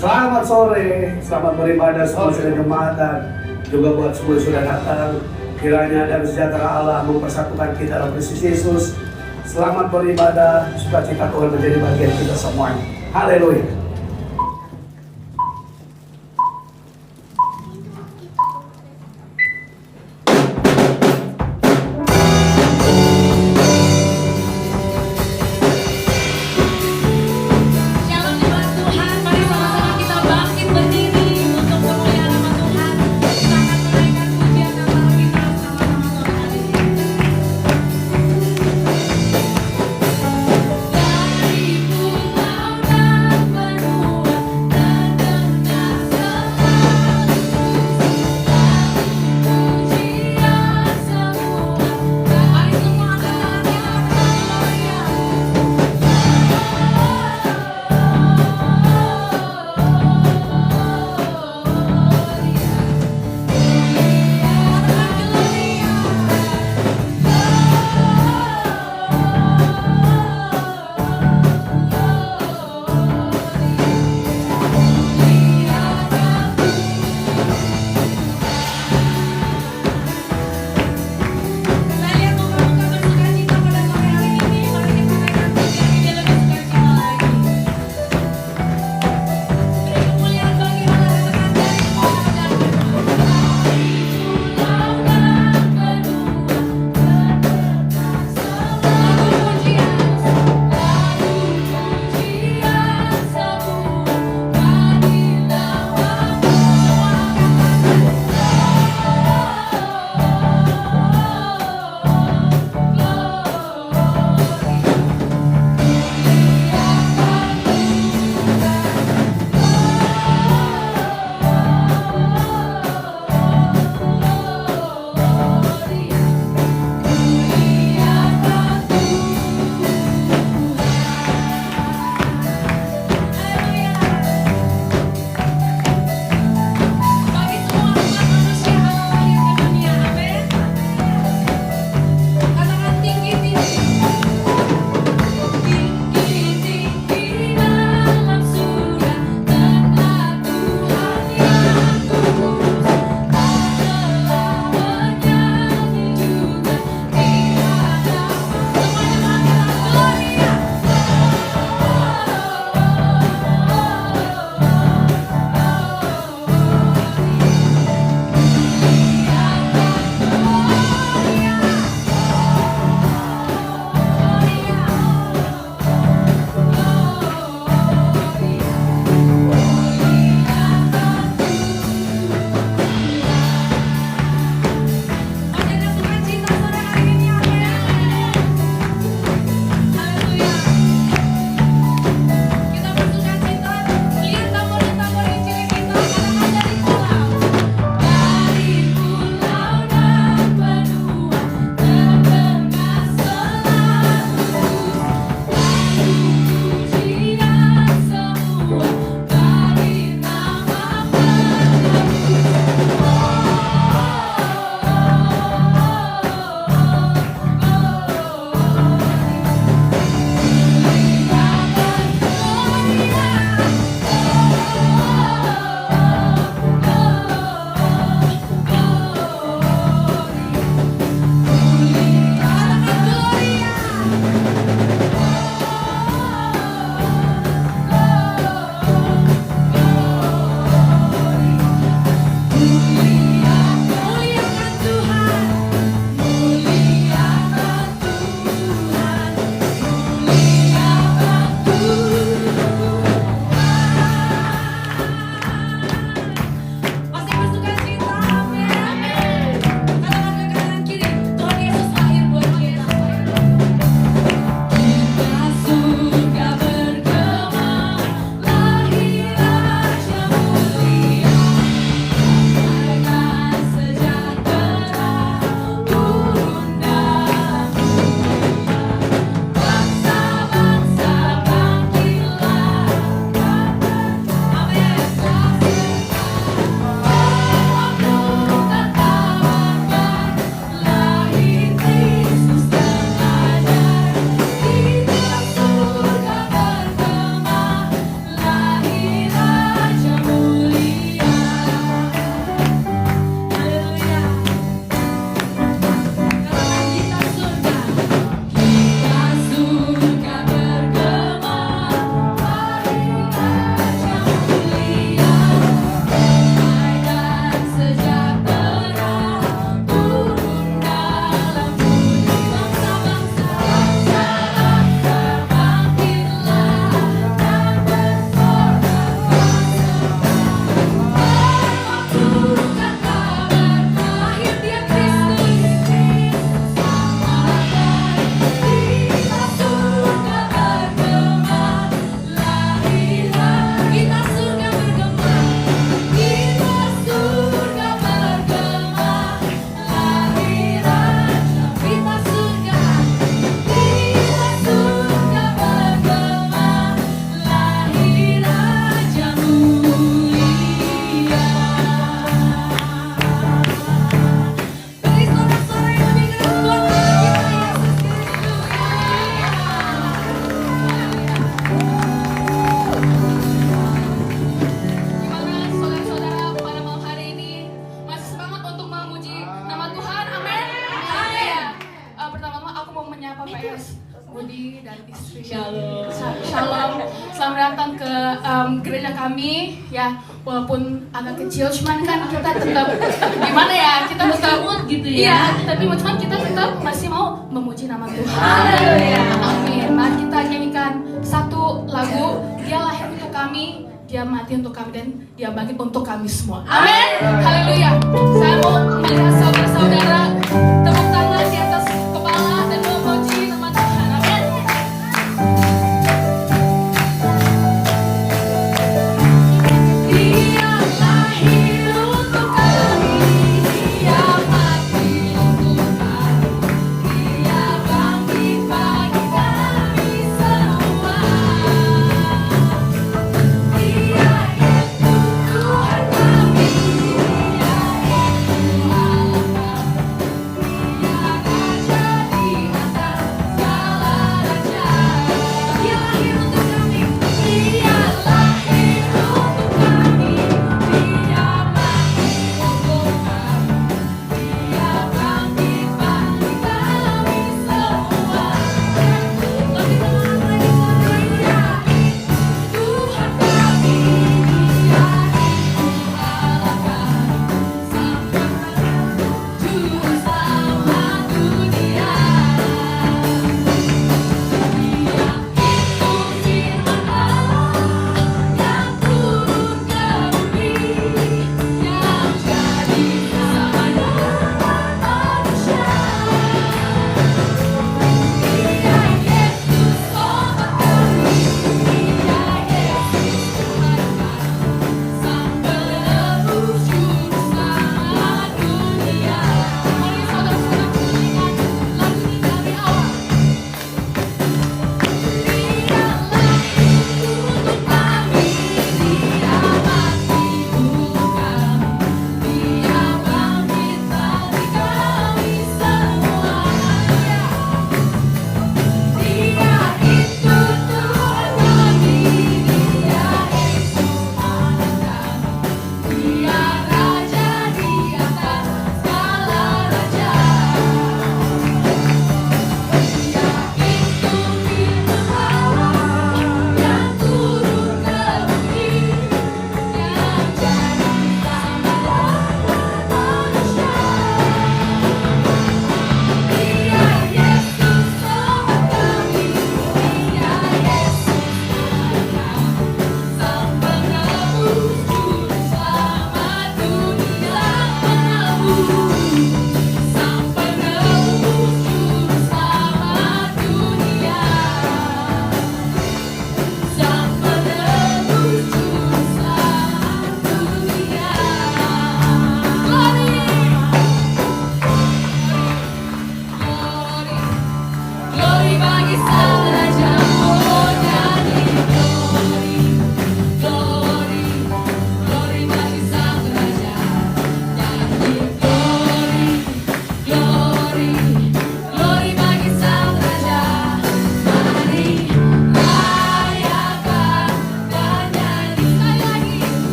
Selamat sore, selamat beribadah semua sudah jemaat dan juga buat semua yang sudah datang. Kiranya dan sejahtera Allah mempersatukan kita dalam Kristus Yesus. Selamat beribadah, sukacita Tuhan menjadi bagian kita semuanya. Haleluya. Dari pulau dan saya Budi dan istri. Shalom. Shalom. Selamat datang ke gereja kami ya. Walaupun agak kecil, cuman kan kita tetap gimana ya? Kita tetap gitu ya. Iya, tapi cuman kita tetap masih mau memuji nama Tuhan. Haleluya. Amin. Mari kita nyanyikan satu lagu. Dia lahir untuk kami, dia mati untuk kami, dan dia bangkit untuk kami semua. Amin. Haleluya. Saya mau melihat saudara-saudara tepuk tangan di atas kepala dan memuji nama Tuhan. Amin. Dia lahir untuk kami, dia mati untuk kami, dia bangkit bagi kami semua. Dia itu Tuhan kami, dia itu Allah kami.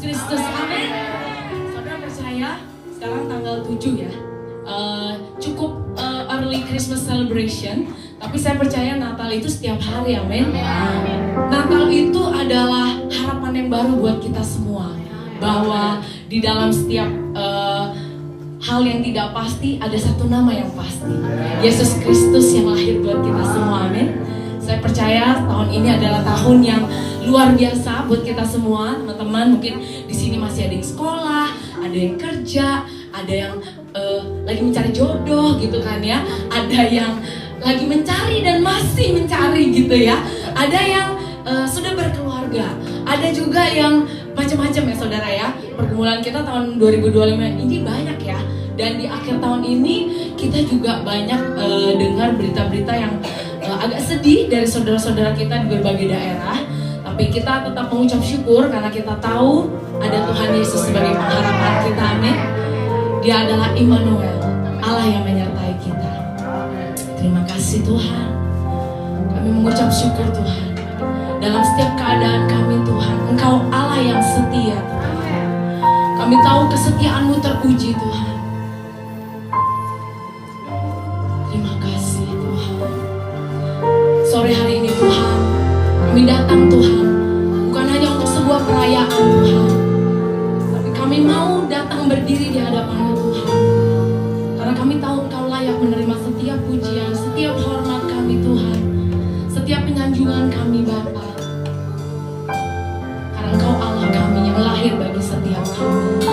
Kristus. Amin. Saudara percaya sekarang tanggal 7 ya. Cukup early Christmas celebration, tapi saya percaya Natal itu setiap hari, amin. Natal itu adalah harapan yang baru buat kita semua, bahwa di dalam setiap hal yang tidak pasti ada satu nama yang pasti, Yesus Kristus yang lahir buat kita semua, amin. Saya percaya tahun ini adalah tahun yang luar biasa buat kita semua, teman-teman. Mungkin di sini masih ada yang sekolah, ada yang kerja, ada yang lagi mencari jodoh gitu kan ya, ada yang lagi mencari dan masih mencari gitu ya, ada yang sudah berkeluarga, ada juga yang macam-macam ya saudara ya. Pergumulan kita tahun 2025 ini banyak ya, dan di akhir tahun ini kita juga banyak dengar berita-berita yang agak sedih dari saudara-saudara kita di berbagai daerah. Tapi kita tetap mengucap syukur karena kita tahu ada Tuhan Yesus sebagai pengharapan kita, amin. Dia adalah Immanuel, Allah yang menyertai kita. Terima kasih Tuhan. Kami mengucap syukur Tuhan. Dalam setiap keadaan kami Tuhan, Engkau Allah yang setia Tuhan. Kami tahu kesetiaan-Mu teruji Tuhan. Terima kasih Tuhan. Sore hari ini Tuhan, kami datang Tuhan, bukan hanya untuk sebuah perayaan Tuhan, tapi kami mau datang berdiri di hadapan-Mu Tuhan. Karena kami tahu Engkau layak menerima setiap pujian, setiap hormat kami Tuhan, setiap penyanjungan kami Bapa. Karena Engkau Allah kami yang lahir bagi setiap kami.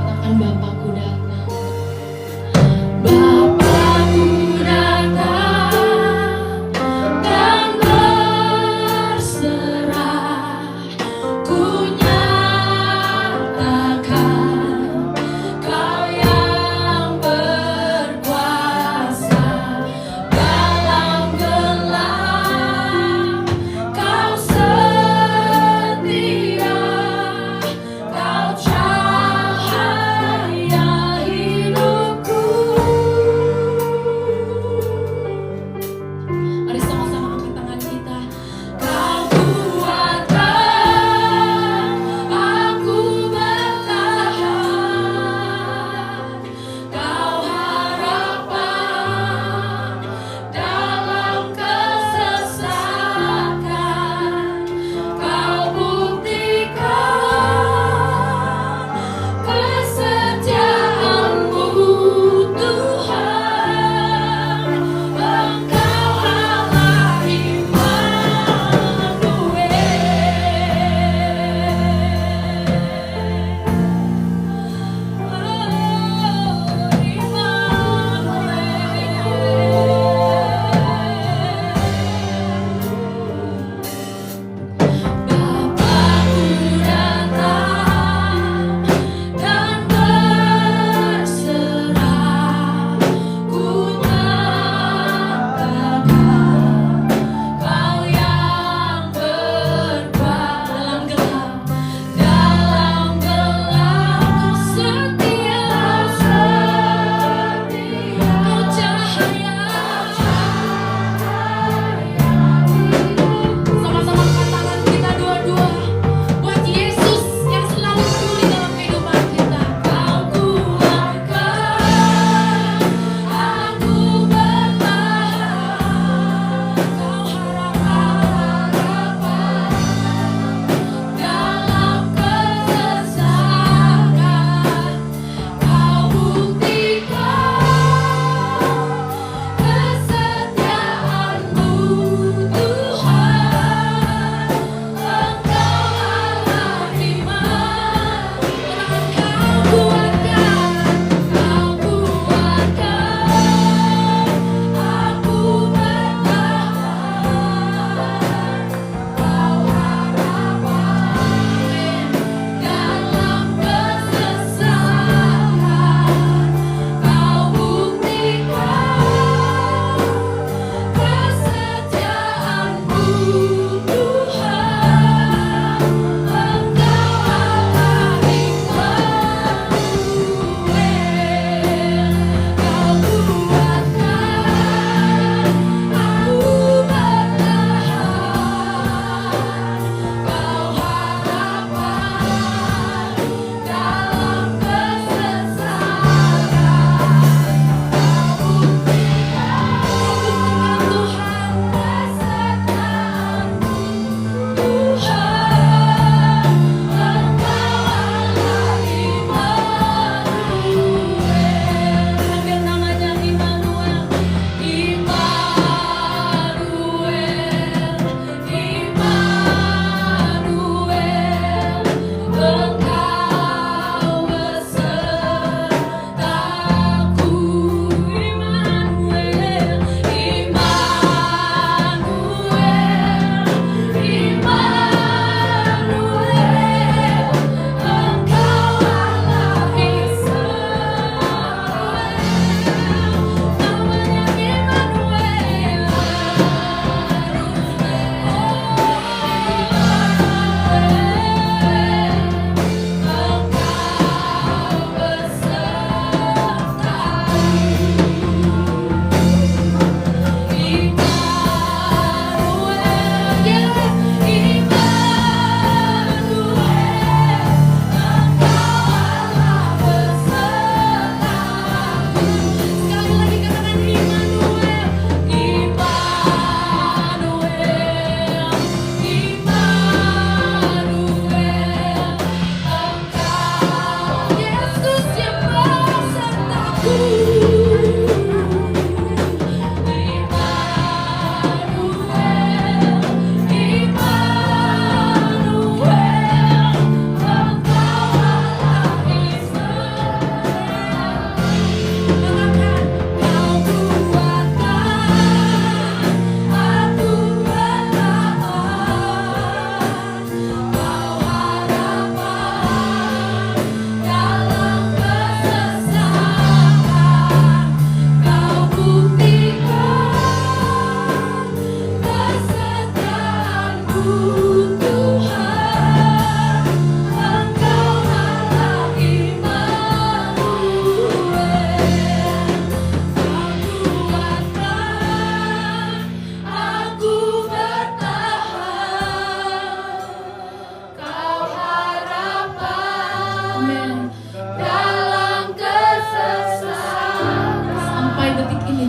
Katakan Bapakku datang.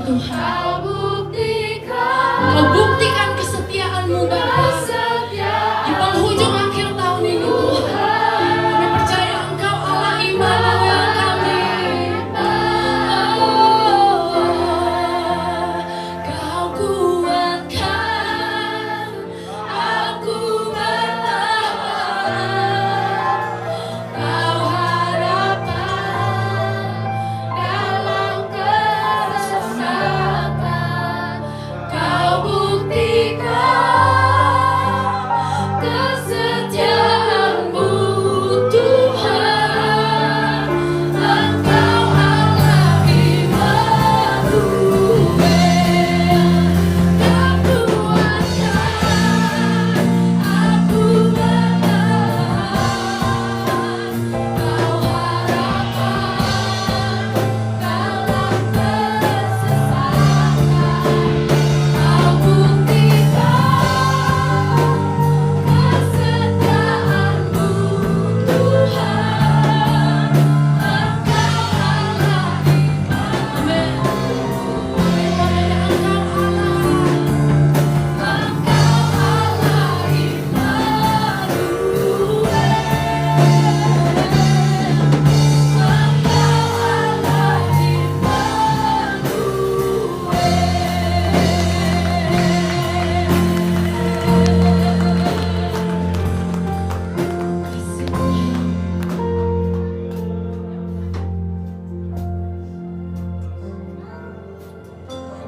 Tuhan. Kau buktikan kesetiaan-Mu Bapa. Di penghujung akhir tahun ini Tuhan, kami percaya Engkau Allah Immanuel kami. Kau kuatkan aku bertahan. Kau harapan dalam kesesakan. Kau buktikan kesetiaan-Mu Tuhan. Engkau Allah Immanuel. Kau kuatkan aku bertahan. Kau harapan dalam kesesakan. Kau buktikan kesetiaan-Mu Tuhan. Engkau Allah Immanuel. Engkau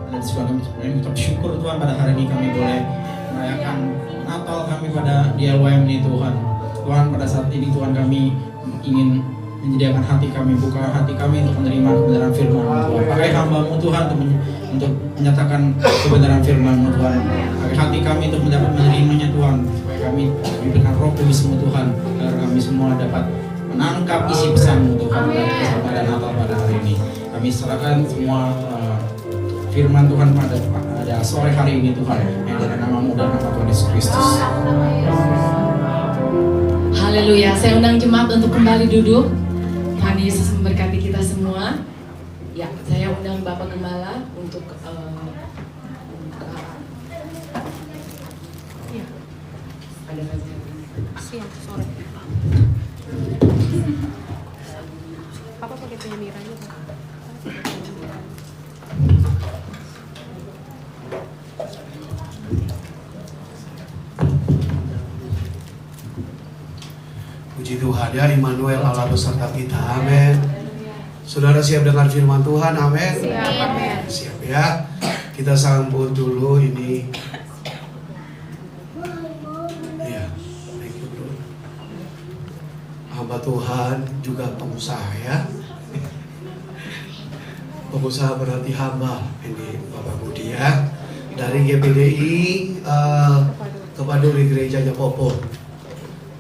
Allah Dan sebagai mengucap syukur Tuhan, pada hari ini kami boleh merayakan Natal kami pada DLYM ini Tuhan. Tuhan, pada saat ini Tuhan kami ingin menyediakan hati kami, buka hati kami untuk menerima kebenaran firman-Mu Tuhan. Pakai hamba-Mu Tuhan untuk menyatakan kebenaran firman-Mu Tuhan. Pakai hati kami untuk dapat menerimanya Tuhan, supaya kami diberikan roh kudus-Mu Tuhan, agar kami semua dapat menangkap isi pesan-Mu Tuhan pada Natal pada hari ini. Kami serahkan semua firman Tuhan pada sore hari ini Tuhan, yang dalam nama-Mu dan nama Tuhan Yesus Kristus. Haleluya. Saya undang jemaat untuk kembali duduk. Tuhan Yesus memberkati kita semua. Ya, saya undang Bapak Gembala untuk ya, ada Siang, sore. Papa pakai penyamiranya. Puji Tuhan ya, Immanuel Allah beserta kita. Amin. Saudara siap dengar firman Tuhan? Amin. Siap ya. Kita sambut dulu ini. Ya, thank you bro. Hamba Tuhan juga pengusaha ya. Pengusaha berarti hamba. Ini Bapak Budi ya. Dari GPDI Kepaduri Gerejanya Popo.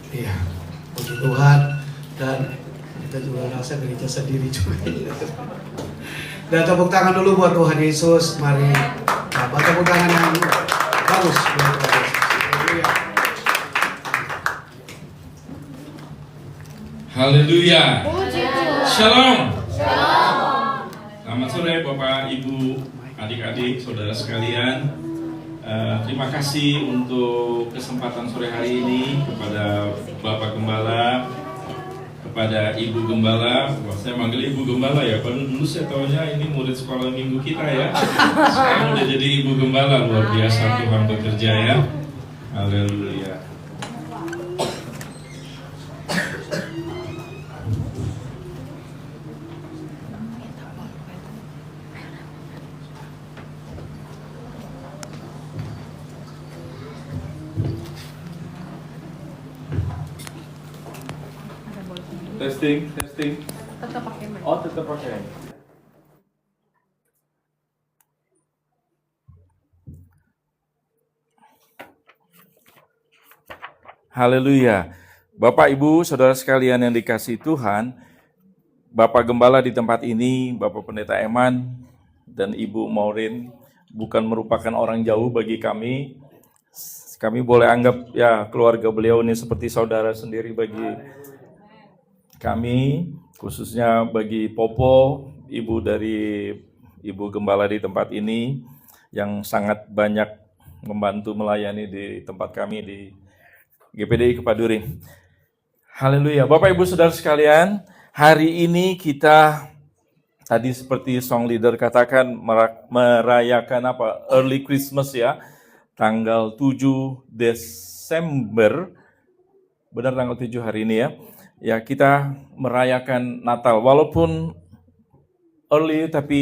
Iya. Puji Tuhan, dan kita juga rasa gereja sendiri juga. Dan tepuk tangan dulu buat Tuhan Yesus. Mari, tepuk tangan yang bagus buat Tuhan Yesus. Haleluya. Shalom. Selamat sore Bapak, Ibu, adik-adik, saudara sekalian. Terima kasih untuk kesempatan sore hari ini kepada Bapak Gembala, kepada Ibu Gembala. Saya manggil Ibu Gembala ya, padahal dulu saya tahunya ini murid sekolah minggu kita ya. Sekarang udah jadi Ibu Gembala, luar biasa Tuhan bekerja ya. Haleluya. Testing. Tetap pakai mic. Oh, tetap pakai. Haleluya. Bapak, Ibu, saudara sekalian yang dikasihi Tuhan, Bapak Gembala di tempat ini, Bapak Pendeta Eman, dan Ibu Maureen bukan merupakan orang jauh bagi kami. Kami boleh anggap ya keluarga beliau ini seperti saudara sendiri bagi kami, khususnya bagi Popo, ibu dari Ibu Gembala di tempat ini yang sangat banyak membantu melayani di tempat kami di GPDI Kepaduri. Haleluya. Bapak Ibu Saudara sekalian, hari ini kita tadi seperti song leader katakan merayakan apa? Early Christmas ya. Tanggal 7 Desember. Benar tanggal 7 hari ini ya. Ya, kita merayakan Natal. Walaupun early tapi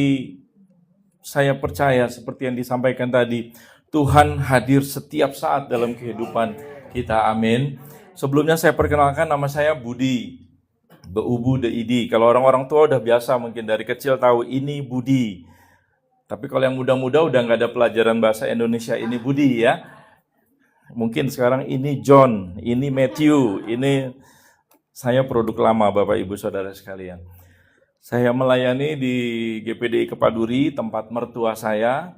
saya percaya seperti yang disampaikan tadi, Tuhan hadir setiap saat dalam kehidupan kita. Amin. Sebelumnya saya perkenalkan, nama saya Budi. Beubu Deidi. Kalau orang-orang tua udah biasa mungkin dari kecil tahu ini Budi. Tapi kalau yang muda-muda udah nggak ada pelajaran bahasa Indonesia ini Budi ya. Mungkin sekarang ini John, ini Matthew, ini saya produk lama Bapak Ibu Saudara sekalian. Saya melayani di GPDI Kepaduri, tempat mertua saya.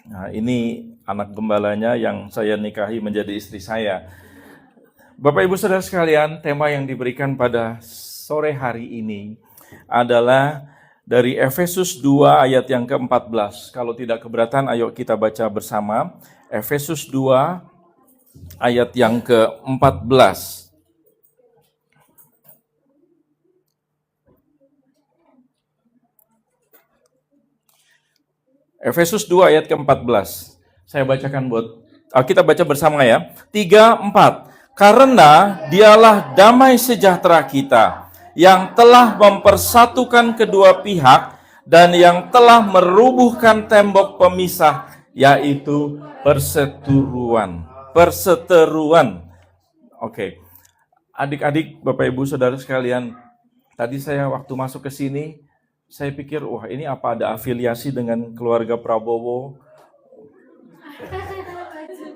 Nah, ini anak gembalanya yang saya nikahi menjadi istri saya. Bapak Ibu Saudara sekalian, tema yang diberikan pada sore hari ini adalah dari Efesus 2 ayat yang ke-14. Kalau tidak keberatan, ayo kita baca bersama. Efesus 2 ayat yang ke-14. Efesus 2 ayat ke-14. Saya bacakan kita baca bersama ya. 3, 4. Karena dialah damai sejahtera kita, yang telah mempersatukan kedua pihak dan yang telah merubuhkan tembok pemisah, yaitu perseteruan. Oke. Adik-adik, Bapak Ibu Saudara sekalian, tadi saya waktu masuk ke sini, saya pikir, wah ini apa ada afiliasi dengan keluarga Prabowo?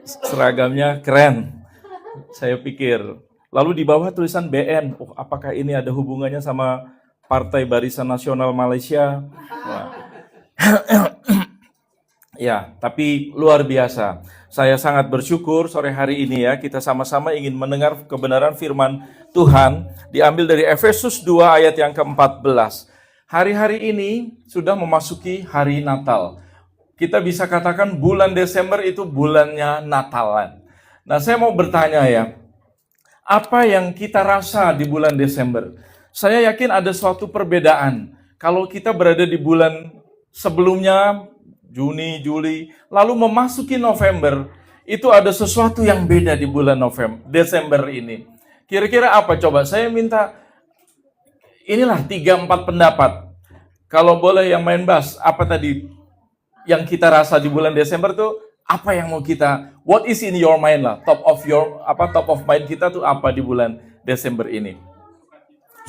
Seragamnya keren. Saya pikir. Lalu di bawah tulisan BN, apakah ini ada hubungannya sama Partai Barisan Nasional Malaysia? Ya, tapi luar biasa. Saya sangat bersyukur sore hari ini ya, kita sama-sama ingin mendengar kebenaran firman Tuhan, diambil dari Efesus 2 ayat yang ke-14. Hari-hari ini sudah memasuki hari Natal. Kita bisa katakan bulan Desember itu bulannya Natalan. Nah, saya mau bertanya ya, apa yang kita rasa di bulan Desember? Saya yakin ada suatu perbedaan. Kalau kita berada di bulan sebelumnya, Juni, Juli, lalu memasuki November, itu ada sesuatu yang beda di bulan Desember ini. Kira-kira apa coba? Saya minta, inilah 3-4 pendapat. Kalau boleh yang main bass, apa tadi yang kita rasa di bulan Desember tuh? Apa yang mau kita, what is in your mind lah, top of mind kita tuh apa di bulan Desember ini?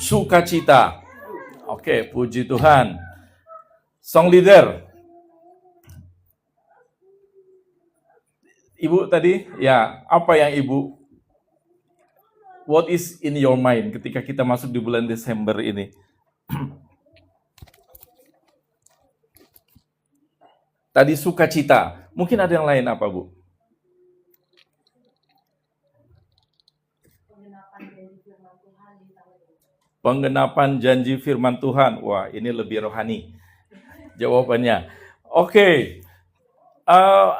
Sukacita. Oke, puji Tuhan. Song leader. Ibu tadi, ya apa yang Ibu, what is in your mind ketika kita masuk di bulan Desember ini? Tadi sukacita. Mungkin ada yang lain apa, Bu? Penggenapan janji firman Tuhan. Wah, ini lebih rohani jawabannya. Oke.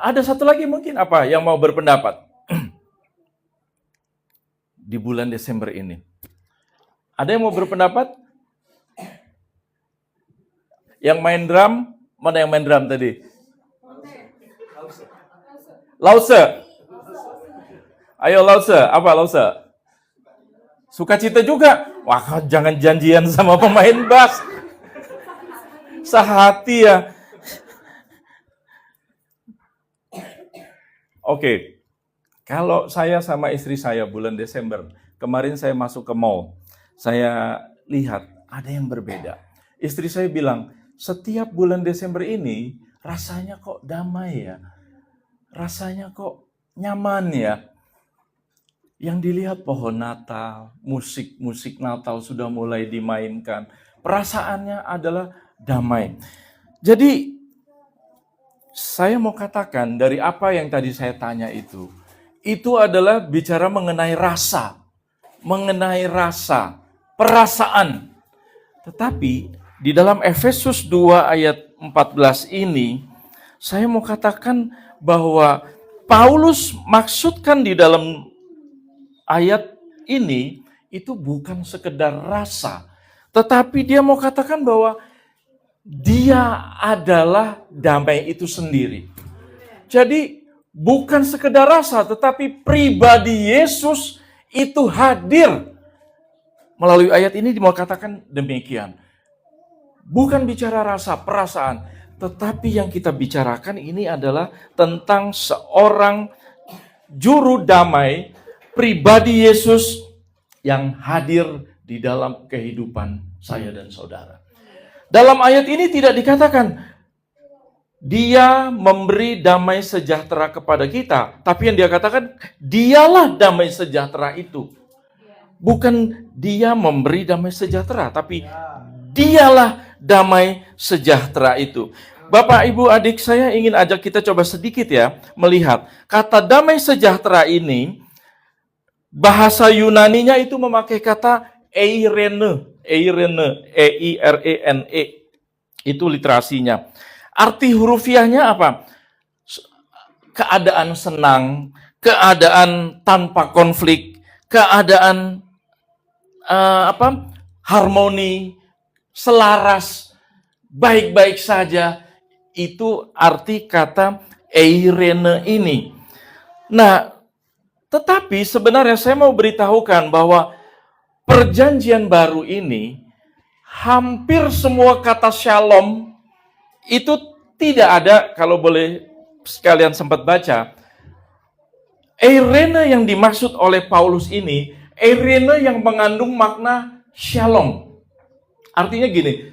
Ada satu lagi mungkin apa yang mau berpendapat di bulan Desember ini? Ada yang mau berpendapat? Yang main drum, mana yang main drum tadi? Lause. Ayo Lause, apa Lause? Sukacita juga. Wah, jangan janjian sama pemain bass. Sehati ya. Oke. Kalau saya sama istri saya bulan Desember, kemarin saya masuk ke mall. Saya lihat ada yang berbeda. Istri saya bilang, setiap bulan Desember ini rasanya kok damai ya. Rasanya kok nyaman ya. Yang dilihat pohon Natal, musik Natal sudah mulai dimainkan. Perasaannya adalah damai. Jadi, saya mau katakan dari apa yang tadi saya tanya itu adalah bicara mengenai rasa, perasaan. Tetapi Di dalam Efesus 2 ayat 14 ini, saya mau katakan bahwa Paulus maksudkan di dalam ayat ini itu bukan sekedar rasa, tetapi dia mau katakan bahwa dia adalah damai itu sendiri. Jadi bukan sekedar rasa, tetapi pribadi Yesus itu hadir. Melalui ayat ini mau katakan demikian. Bukan bicara rasa, perasaan, tetapi yang kita bicarakan ini adalah tentang seorang juru damai, pribadi Yesus yang hadir di dalam kehidupan saya dan saudara. Dalam ayat ini tidak dikatakan dia memberi damai sejahtera kepada kita, tapi yang dia katakan dialah damai sejahtera itu. Bukan dia memberi damai sejahtera, tapi dialah damai sejahtera itu. Bapak, Ibu, adik, saya ingin ajak kita coba sedikit ya melihat kata damai sejahtera ini. Bahasa Yunaninya itu memakai kata eirene, E-I-R-E-N-E. Itu literasinya. Arti hurufiahnya apa? Keadaan senang, keadaan tanpa konflik, keadaan harmoni, selaras, baik-baik saja. Itu arti kata eirene ini. Nah, tetapi sebenarnya saya mau beritahukan bahwa perjanjian baru ini hampir semua kata shalom itu tidak ada, kalau boleh sekalian sempat baca. Eirene yang dimaksud oleh Paulus ini, eirene yang mengandung makna shalom. Artinya gini,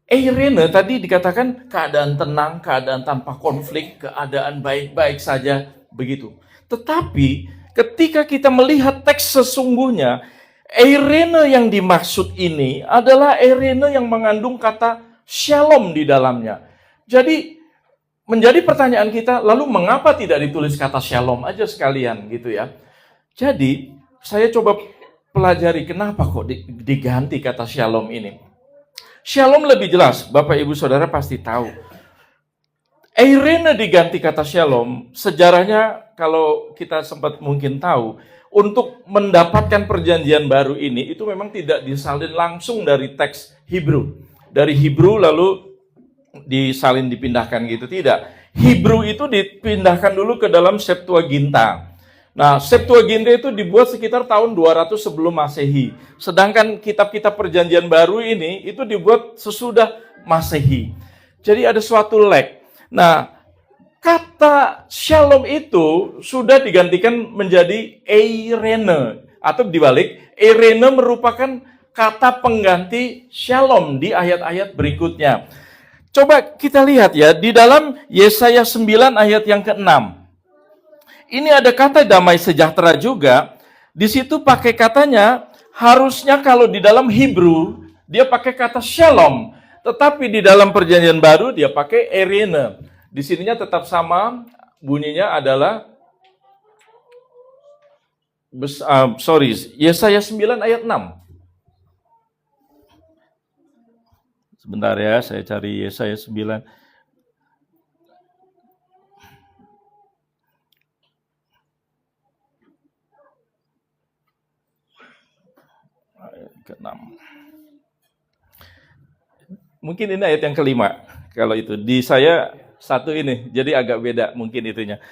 eirene tadi dikatakan keadaan tenang, keadaan tanpa konflik, keadaan baik-baik saja, begitu. Tetapi ketika kita melihat teks sesungguhnya, eirene yang dimaksud ini adalah eirene yang mengandung kata shalom di dalamnya. Jadi menjadi pertanyaan kita, lalu mengapa tidak ditulis kata shalom aja sekalian gitu ya. Jadi saya coba pelajari kenapa kok diganti kata shalom ini. Shalom lebih jelas, Bapak Ibu Saudara pasti tahu. Eirene diganti kata shalom, sejarahnya kalau kita sempat mungkin tahu, untuk mendapatkan perjanjian baru ini, itu memang tidak disalin langsung dari teks Hebrew. Dari Hebrew lalu disalin dipindahkan gitu, tidak. Hebrew itu dipindahkan dulu ke dalam Septuaginta. Nah, Septuaginta itu dibuat sekitar tahun 200 sebelum Masehi. Sedangkan kitab-kitab perjanjian baru ini, itu dibuat sesudah Masehi. Jadi ada suatu lag. Nah, kata shalom itu sudah digantikan menjadi eirene. Atau dibalik, eirene merupakan kata pengganti shalom di ayat-ayat berikutnya. Coba kita lihat ya, di dalam Yesaya 9 ayat yang ke-6. Ini ada kata damai sejahtera juga. Di situ pakai katanya, harusnya kalau di dalam Hebrew, dia pakai kata shalom. Tetapi di dalam perjanjian baru dia pakai eirene. Di sininya tetap sama, bunyinya adalah Yesaya 9 ayat 6. Sebentar ya, saya cari Yesaya 9. Ayat ke-6. Mungkin ini ayat yang kelima. Kalau itu di saya satu ini, jadi agak beda mungkin itunya.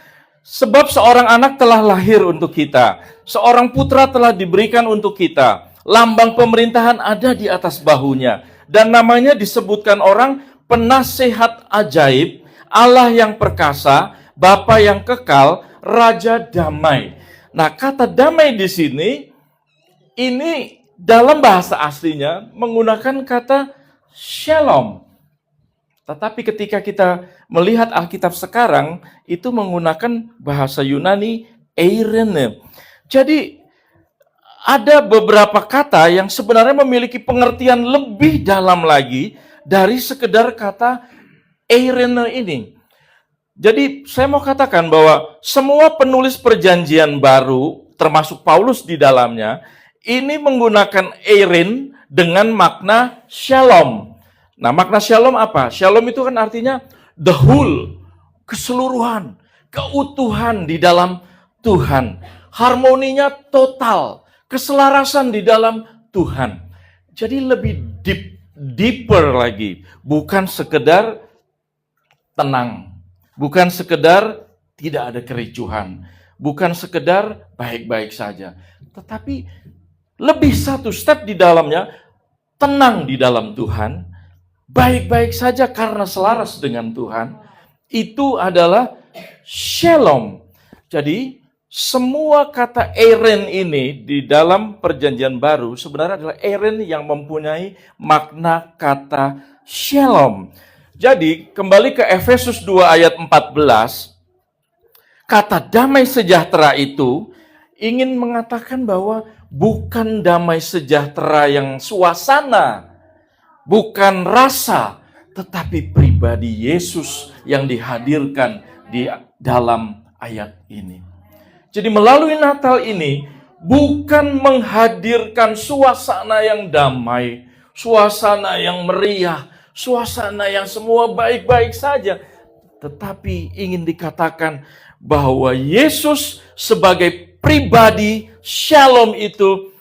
Sebab seorang anak telah lahir untuk kita, seorang putra telah diberikan untuk kita, lambang pemerintahan ada di atas bahunya, dan namanya disebutkan orang penasehat ajaib, Allah yang perkasa, Bapa yang kekal, Raja damai. Nah, kata damai di sini, ini dalam bahasa aslinya menggunakan kata shalom. Tetapi ketika kita melihat Alkitab sekarang, itu menggunakan bahasa Yunani eirene. Jadi ada beberapa kata yang sebenarnya memiliki pengertian lebih dalam lagi dari sekedar kata eirene ini. Jadi saya mau katakan bahwa semua penulis perjanjian baru, termasuk Paulus di dalamnya, ini menggunakan eirin dengan makna shalom. Nah, makna shalom apa? Shalom itu kan artinya the whole, keseluruhan, keutuhan di dalam Tuhan. Harmoninya total, keselarasan di dalam Tuhan. Jadi lebih deeper lagi. Bukan sekedar tenang. Bukan sekedar tidak ada kericuhan. Bukan sekedar baik-baik saja. Tetapi lebih satu step di dalamnya, tenang di dalam Tuhan, baik-baik saja karena selaras dengan Tuhan. Itu adalah shalom. Jadi semua kata eren ini di dalam perjanjian baru sebenarnya adalah eren yang mempunyai makna kata shalom. Jadi kembali ke Efesus 2 ayat 14, kata damai sejahtera itu ingin mengatakan bahwa bukan damai sejahtera yang suasana, bukan rasa, tetapi pribadi Yesus yang dihadirkan di dalam ayat ini. Jadi melalui Natal ini bukan menghadirkan suasana yang damai, suasana yang meriah, suasana yang semua baik-baik saja, tetapi ingin dikatakan bahwa Yesus sebagai pribadi shalom itu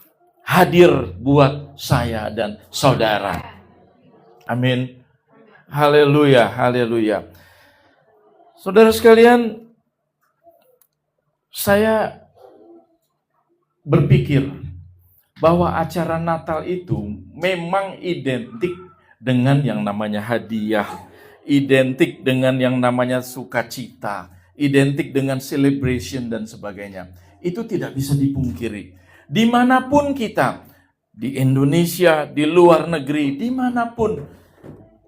hadir buat saya dan saudara. Amin. Haleluya, haleluya. Saudara sekalian, saya berpikir bahwa acara Natal itu memang identik dengan yang namanya hadiah, identik dengan yang namanya sukacita, identik dengan celebration dan sebagainya. Itu tidak bisa dipungkiri. Dimanapun kita, di Indonesia, di luar negeri, dimanapun,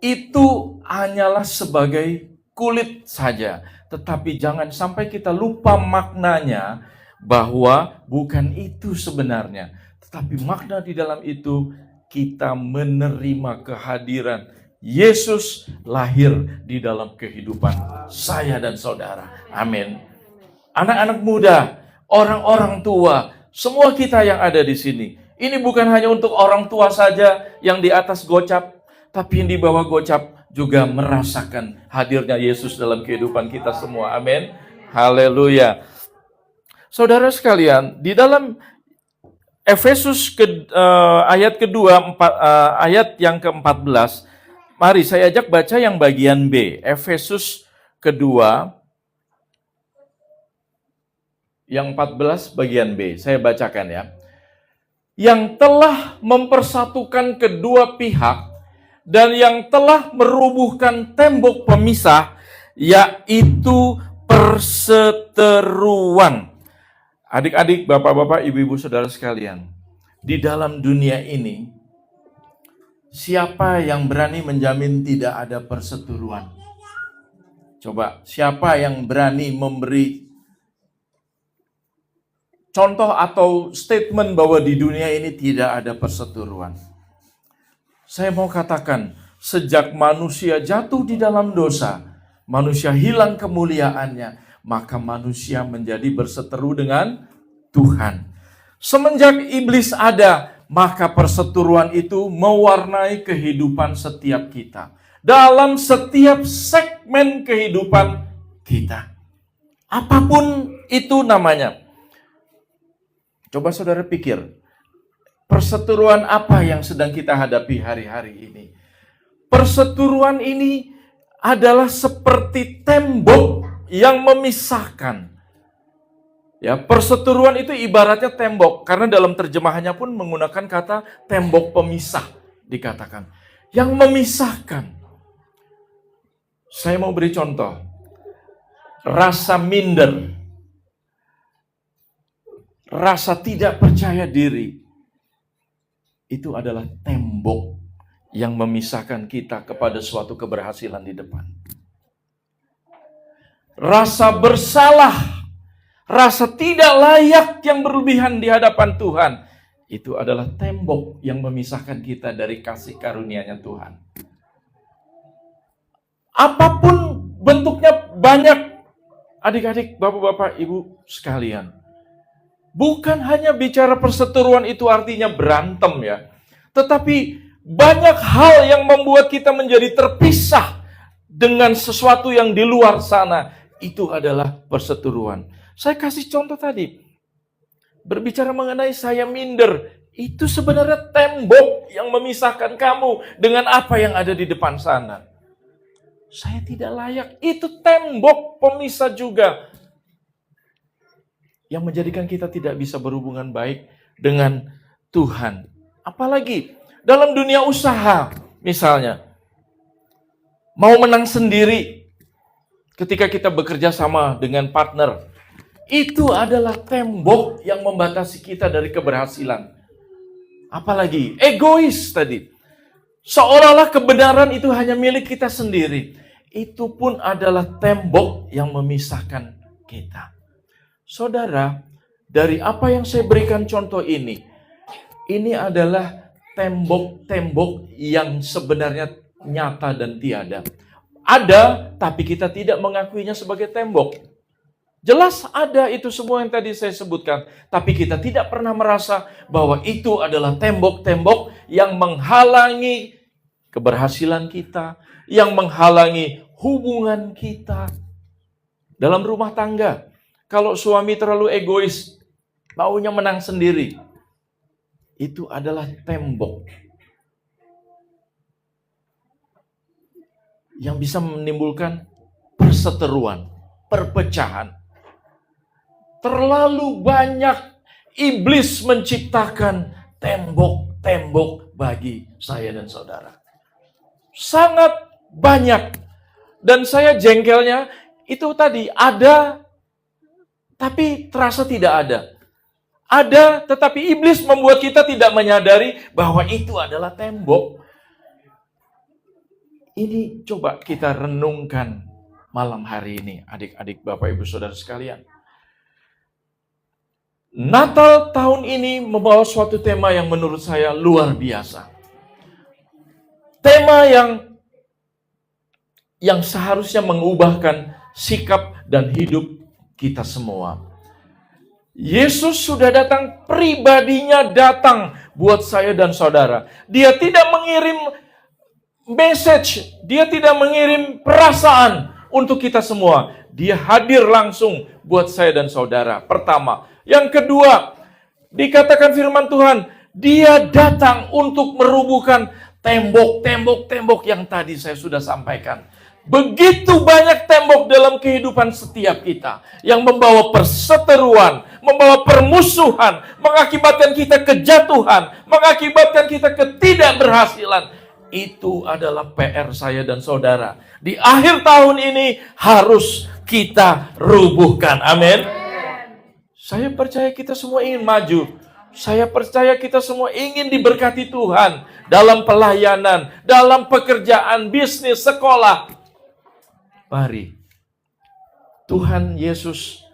itu hanyalah sebagai kulit saja. Tetapi jangan sampai kita lupa maknanya, bahwa bukan itu sebenarnya. Tetapi makna di dalam itu, kita menerima kehadiran Yesus lahir di dalam kehidupan saya dan saudara. Amin. Anak-anak muda, orang-orang tua, semua kita yang ada di sini. Ini bukan hanya untuk orang tua saja yang di atas gocap, tapi yang di bawah gocap juga merasakan hadirnya Yesus dalam kehidupan kita semua. Amin. Haleluya. Saudara sekalian, di dalam Efesus ayat kedua, ayat yang ke-14, mari saya ajak baca yang bagian B. Efesus kedua, yang 14 bagian B. Saya bacakan ya. Yang telah mempersatukan kedua pihak dan yang telah merubuhkan tembok pemisah, yaitu perseteruan. Adik-adik, bapak-bapak, ibu-ibu, saudara sekalian, di dalam dunia ini, siapa yang berani menjamin tidak ada perseteruan? Coba, siapa yang berani memberi contoh atau statement bahwa di dunia ini tidak ada perseteruan? Saya mau katakan, sejak manusia jatuh di dalam dosa, manusia hilang kemuliaannya, maka manusia menjadi berseteru dengan Tuhan. Semenjak iblis ada, maka perseteruan itu mewarnai kehidupan setiap kita. Dalam setiap segmen kehidupan kita. Apapun itu namanya. Coba saudara pikir, perseteruan apa yang sedang kita hadapi hari-hari ini? Perseteruan ini adalah seperti tembok yang memisahkan. Ya, perseteruan itu ibaratnya tembok, karena dalam terjemahannya pun menggunakan kata tembok pemisah dikatakan. Yang memisahkan. Saya mau beri contoh. Rasa minder. Rasa tidak percaya diri. Itu adalah tembok yang memisahkan kita kepada suatu keberhasilan di depan. Rasa bersalah, rasa tidak layak yang berlebihan di hadapan Tuhan, itu adalah tembok yang memisahkan kita dari kasih karunia-Nya Tuhan. Apapun bentuknya banyak, adik-adik, bapak-bapak, ibu sekalian. Bukan hanya bicara perseteruan itu artinya berantem ya. Tetapi banyak hal yang membuat kita menjadi terpisah dengan sesuatu yang di luar sana. Itu adalah perseteruan. Saya kasih contoh tadi. Berbicara mengenai saya minder. Itu sebenarnya tembok yang memisahkan kamu dengan apa yang ada di depan sana. Saya tidak layak. Itu tembok pemisah juga. Yang menjadikan kita tidak bisa berhubungan baik dengan Tuhan. Apalagi dalam dunia usaha, misalnya. Mau menang sendiri ketika kita bekerja sama dengan partner. Itu adalah tembok yang membatasi kita dari keberhasilan. Apalagi egois tadi. Seolah-olah kebenaran itu hanya milik kita sendiri. Itu pun adalah tembok yang memisahkan kita. Saudara, dari apa yang saya berikan contoh ini adalah tembok-tembok yang sebenarnya nyata dan tiada. Ada, tapi kita tidak mengakuinya sebagai tembok. Jelas ada itu semua yang tadi saya sebutkan, tapi kita tidak pernah merasa bahwa itu adalah tembok-tembok yang menghalangi keberhasilan kita, yang menghalangi hubungan kita. Dalam rumah tangga, kalau suami terlalu egois, maunya menang sendiri, itu adalah tembok yang bisa menimbulkan perseteruan, perpecahan. Terlalu banyak iblis menciptakan tembok-tembok bagi saya dan saudara. Sangat banyak. Dan saya jengkelnya itu tadi ada, tapi terasa tidak ada. Ada, tetapi iblis membuat kita tidak menyadari bahwa itu adalah tembok. Ini coba kita renungkan malam hari ini, adik-adik, Bapak, Ibu, Saudara sekalian. Natal tahun ini membawa suatu tema yang menurut saya luar biasa. Tema yang seharusnya mengubahkan sikap dan hidup kita semua. Yesus sudah datang, pribadinya datang buat saya dan saudara. Dia tidak mengirim message, dia tidak mengirim perasaan untuk kita semua. Dia hadir langsung buat saya dan saudara. Pertama. Yang kedua, dikatakan firman Tuhan, dia datang untuk merubuhkan tembok-tembok yang tadi saya sudah sampaikan. Begitu banyak tembok dalam kehidupan setiap kita yang membawa perseteruan, membawa permusuhan, mengakibatkan kita kejatuhan, mengakibatkan kita ketidakberhasilan. Itu adalah PR saya dan saudara. Di akhir tahun ini harus kita rubuhkan. Amin. Saya percaya kita semua ingin maju. Saya percaya kita semua ingin diberkati Tuhan dalam pelayanan, dalam pekerjaan, bisnis, sekolah. Mari, Tuhan Yesus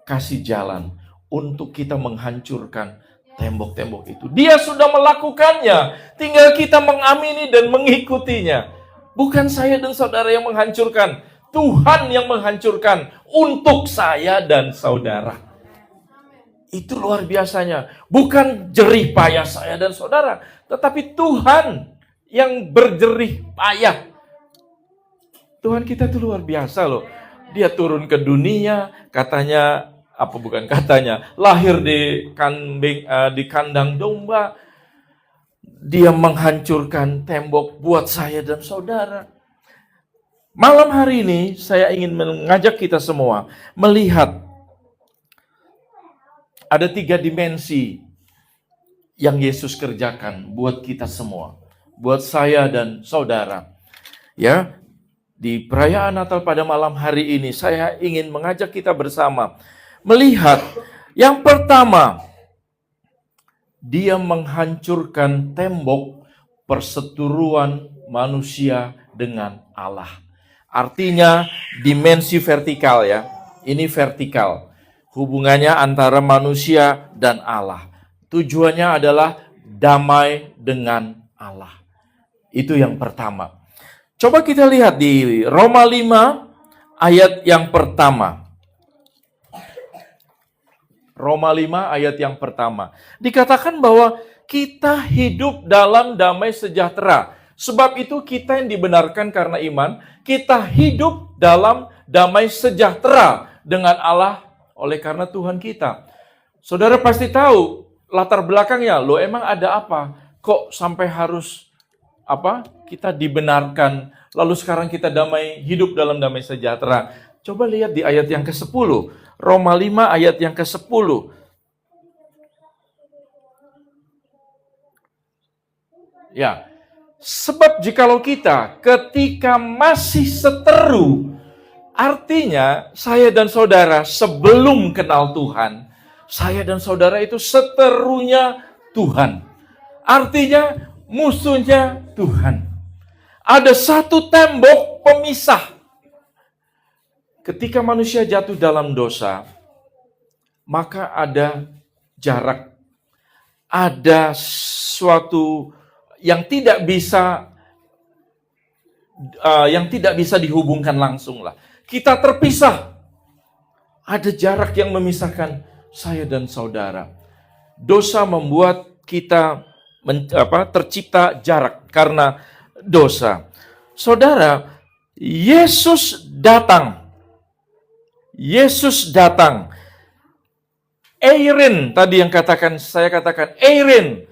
kasih jalan untuk kita menghancurkan tembok-tembok itu. Dia sudah melakukannya, tinggal kita mengamini dan mengikutinya. Bukan saya dan saudara yang menghancurkan, Tuhan yang menghancurkan untuk saya dan saudara. Itu luar biasanya. Bukan jerih payah saya dan saudara, tetapi Tuhan yang berjerih payah. Tuhan kita itu luar biasa loh. Dia turun ke dunia, katanya, lahir di kandang domba. Dia menghancurkan tembok buat saya dan saudara. Malam hari ini saya ingin mengajak kita semua melihat ada 3 dimensi yang Yesus kerjakan buat kita semua, buat saya dan saudara. Ya, di perayaan Natal pada malam hari ini saya ingin mengajak kita bersama melihat yang pertama, dia menghancurkan tembok perseteruan manusia dengan Allah. Artinya dimensi vertikal ya. Ini vertikal. Hubungannya antara manusia dan Allah. Tujuannya adalah damai dengan Allah. Itu yang pertama. Coba kita lihat di Roma 5 ayat yang pertama. Roma 5 ayat yang pertama. Dikatakan bahwa kita hidup dalam damai sejahtera. Sebab itu kita yang dibenarkan karena iman, kita hidup dalam damai sejahtera dengan Allah oleh karena Tuhan kita. Saudara pasti tahu latar belakangnya, loh emang ada apa? Kok sampai harus kita dibenarkan, lalu sekarang kita hidup dalam damai sejahtera. Coba lihat di ayat yang ke-10, Roma 5 ayat yang ke-10. Ya, sebab jikalau kita ketika masih seteru, artinya saya dan saudara sebelum kenal Tuhan, saya dan saudara itu seterunya Tuhan. Artinya musuhnya Tuhan. Ada satu tembok pemisah. Ketika manusia jatuh dalam dosa, maka ada jarak. Ada suatu yang tidak bisa dihubungkan langsung lah. Kita terpisah. Ada jarak yang memisahkan saya dan saudara. Dosa membuat kita tercipta jarak karena dosa. Saudara, Yesus datang. Eirin tadi yang saya katakan Eirin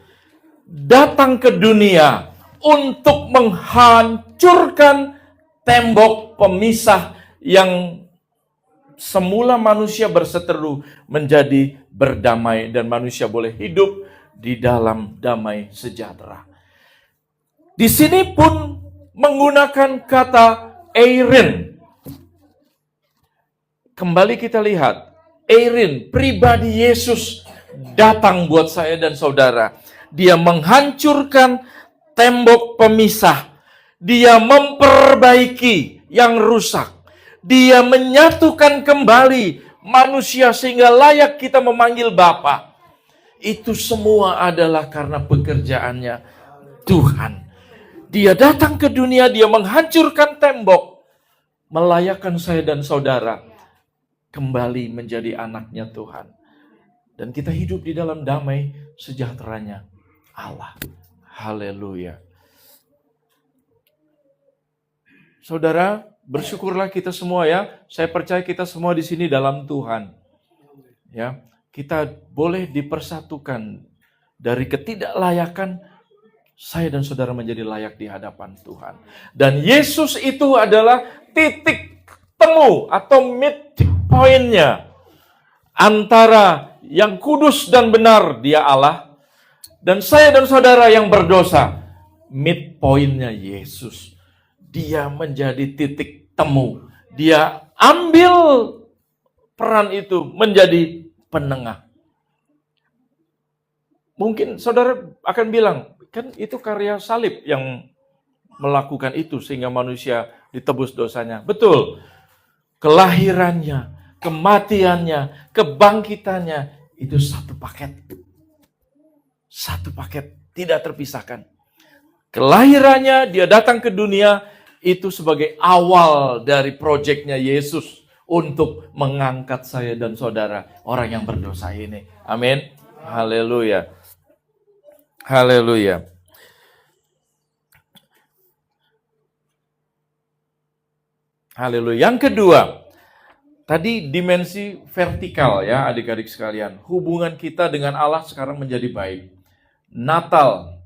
datang ke dunia untuk menghancurkan tembok pemisah yang semula manusia berseteru menjadi berdamai dan manusia boleh hidup di dalam damai sejahtera. Di sini pun menggunakan kata Eirin. Kembali kita lihat, Eirin, pribadi Yesus datang buat saya dan saudara. Dia menghancurkan tembok pemisah. Dia memperbaiki yang rusak. Dia menyatukan kembali manusia sehingga layak kita memanggil Bapa. Itu semua adalah karena pekerjaannya Tuhan. Dia datang ke dunia, dia menghancurkan tembok, melayakkan saya dan saudara kembali menjadi anaknya Tuhan. Dan kita hidup di dalam damai sejahteranya Allah. Haleluya. Saudara, bersyukurlah kita semua ya. Saya percaya kita semua di sini dalam Tuhan. Ya, kita boleh dipersatukan dari ketidaklayakan saya dan saudara menjadi layak di hadapan Tuhan. Dan Yesus itu adalah titik temu atau midpoint-nya antara yang kudus dan benar, dia Allah, dan saya dan saudara yang berdosa. Midpoint-nya Yesus. Dia menjadi titik temu. Dia ambil peran itu menjadi penengah. Mungkin saudara akan bilang, kan itu karya salib yang melakukan itu sehingga manusia ditebus dosanya. Betul. Kelahirannya, kematiannya, kebangkitannya, itu satu paket. Satu paket, tidak terpisahkan. Kelahirannya, dia datang ke dunia, itu sebagai awal dari proyeknya Yesus untuk mengangkat saya dan saudara, orang yang berdosa ini. Amin. Haleluya. Haleluya. Haleluya. Yang kedua, tadi dimensi vertikal ya adik-adik sekalian. Hubungan kita dengan Allah sekarang menjadi baik. Natal,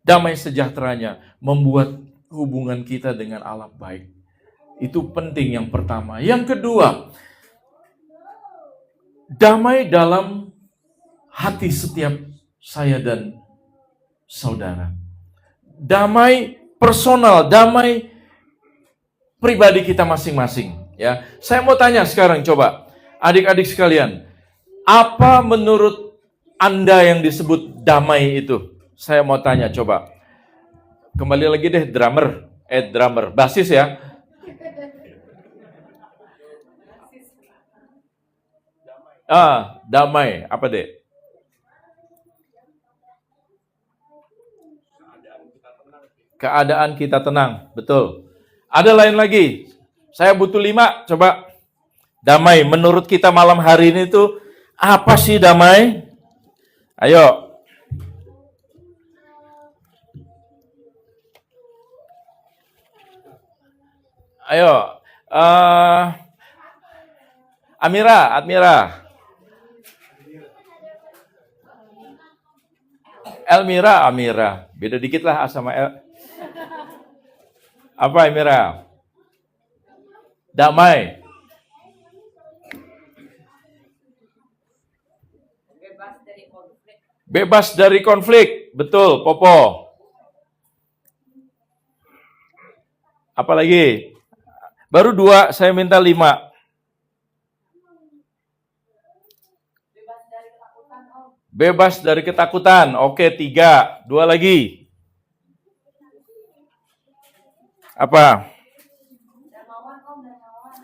damai sejahteranya membuat hubungan kita dengan Allah baik. Itu penting yang pertama. Yang kedua, damai dalam hati setiap saya dan saudara. Damai personal, damai pribadi kita masing-masing. Ya, saya mau tanya sekarang, coba adik-adik sekalian, apa menurut Anda yang disebut damai itu? Saya mau tanya, coba. Kembali lagi deh, drummer, basis ya. Damai, apa deh? Keadaan kita tenang, betul. Ada lain lagi, saya butuh 5, coba. Damai, menurut kita malam hari ini tuh, apa sih damai? Ayo. Ayo. Admira. Amira. Beda dikit lah A sama L. Apa Amira? Damai. Bebas dari konflik. Betul, Popo. Apa lagi? Baru 2, saya minta 5. Bebas dari ketakutan. Oke, 3. 2 lagi. Apa?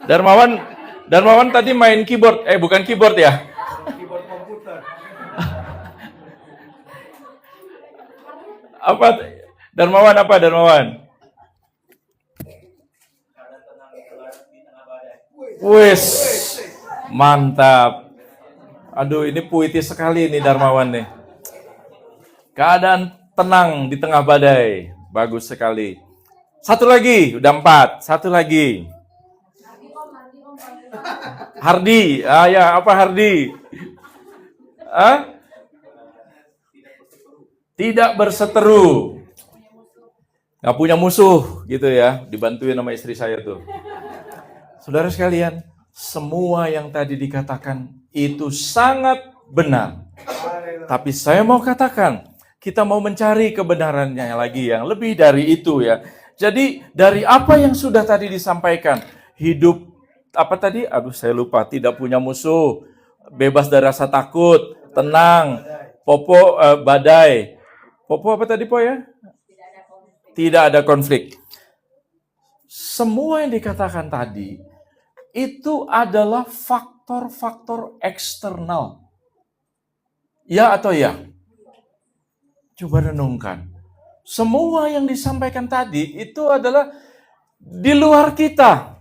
Darmawan tadi main keyboard. Bukan keyboard ya. Keyboard komputer. Apa? Darmawan? Wis, mantap. Aduh, ini puitis sekali nih Darmawan nih. Keadaan tenang di tengah badai. Bagus sekali. Satu lagi, udah 4. Satu lagi. Hardi. Apa Hardi? Tidak berseteru. Nggak punya musuh gitu ya. Dibantuin sama istri saya tuh. Saudara sekalian, semua yang tadi dikatakan itu sangat benar. Tapi saya mau katakan, kita mau mencari kebenarannya lagi yang lebih dari itu ya. Jadi dari apa yang sudah tadi disampaikan, hidup apa tadi? Saya lupa, tidak punya musuh, bebas dari rasa takut, tenang, Popo badai. Popo apa tadi Po ya? Tidak ada konflik. Semua yang dikatakan tadi itu adalah faktor-faktor eksternal. Ya atau ya? Coba renungkan. Semua yang disampaikan tadi itu adalah di luar kita.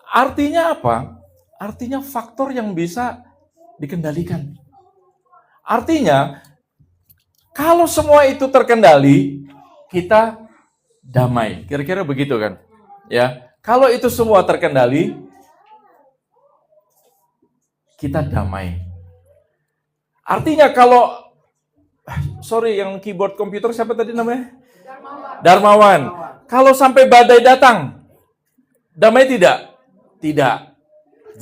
Artinya apa? Artinya faktor yang bisa dikendalikan. Artinya, kalau semua itu terkendali, kita damai. Kira-kira begitu kan? Ya. Kalau itu semua terkendali, kita damai. Artinya kalau, yang keyboard komputer siapa tadi namanya? Darmawan. Kalau sampai badai datang, damai tidak? Tidak.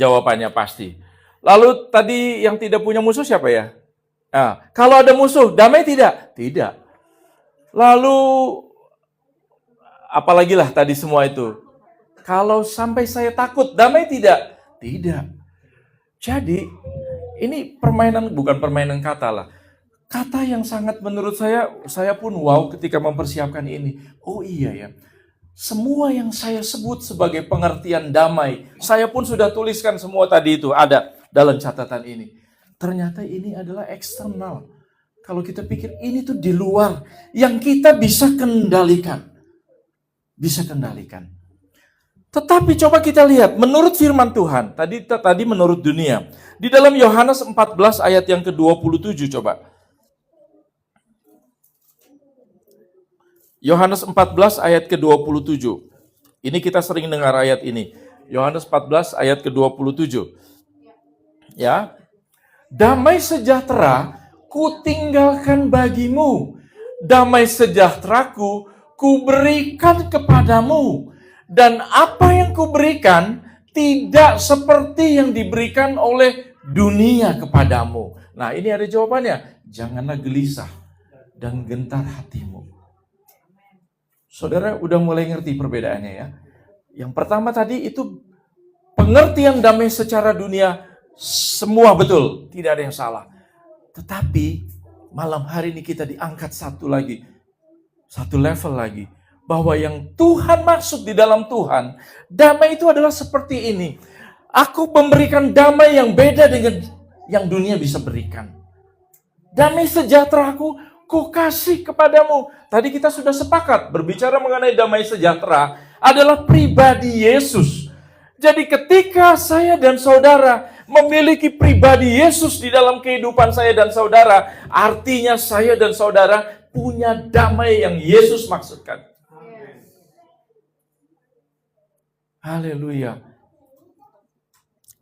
Jawabannya pasti. Lalu tadi yang tidak punya musuh siapa ya? Kalau ada musuh, damai tidak? Tidak. Lalu, apalagi lah tadi semua itu. Kalau sampai saya takut, damai tidak? Tidak. Jadi, ini bukan permainan kata lah. Kata yang sangat menurut saya pun wow ketika mempersiapkan ini. Oh iya ya, semua yang saya sebut sebagai pengertian damai, saya pun sudah tuliskan semua tadi itu, ada dalam catatan ini. Ternyata ini adalah eksternal. Kalau kita pikir ini tuh di luar, yang kita bisa kendalikan. Bisa kendalikan. Tetapi coba kita lihat, menurut firman Tuhan, tadi menurut dunia. Di dalam Yohanes 14 ayat yang ke-27 coba. Yohanes 14 ayat ke-27. Ini kita sering dengar ayat ini. Yohanes 14 ayat ke-27. Ya. Damai sejahtera ku tinggalkan bagimu. Damai sejahteraku ku berikan kepadamu. Dan apa yang kuberikan tidak seperti yang diberikan oleh dunia kepadamu. Nah, ini ada jawabannya. Janganlah gelisah dan gentar hatimu. Saudara udah mulai ngerti perbedaannya ya. Yang pertama tadi itu pengertian damai secara dunia, semua betul, tidak ada yang salah. Tetapi malam hari ini kita diangkat satu level lagi. Bahwa yang Tuhan maksud di dalam Tuhan, damai itu adalah seperti ini. Aku memberikan damai yang beda dengan yang dunia bisa berikan. Damai sejahteraku, ku kasih kepadamu. Tadi kita sudah sepakat berbicara mengenai damai sejahtera adalah pribadi Yesus. Jadi ketika saya dan saudara memiliki pribadi Yesus di dalam kehidupan saya dan saudara, artinya saya dan saudara punya damai yang Yesus maksudkan. Haleluya.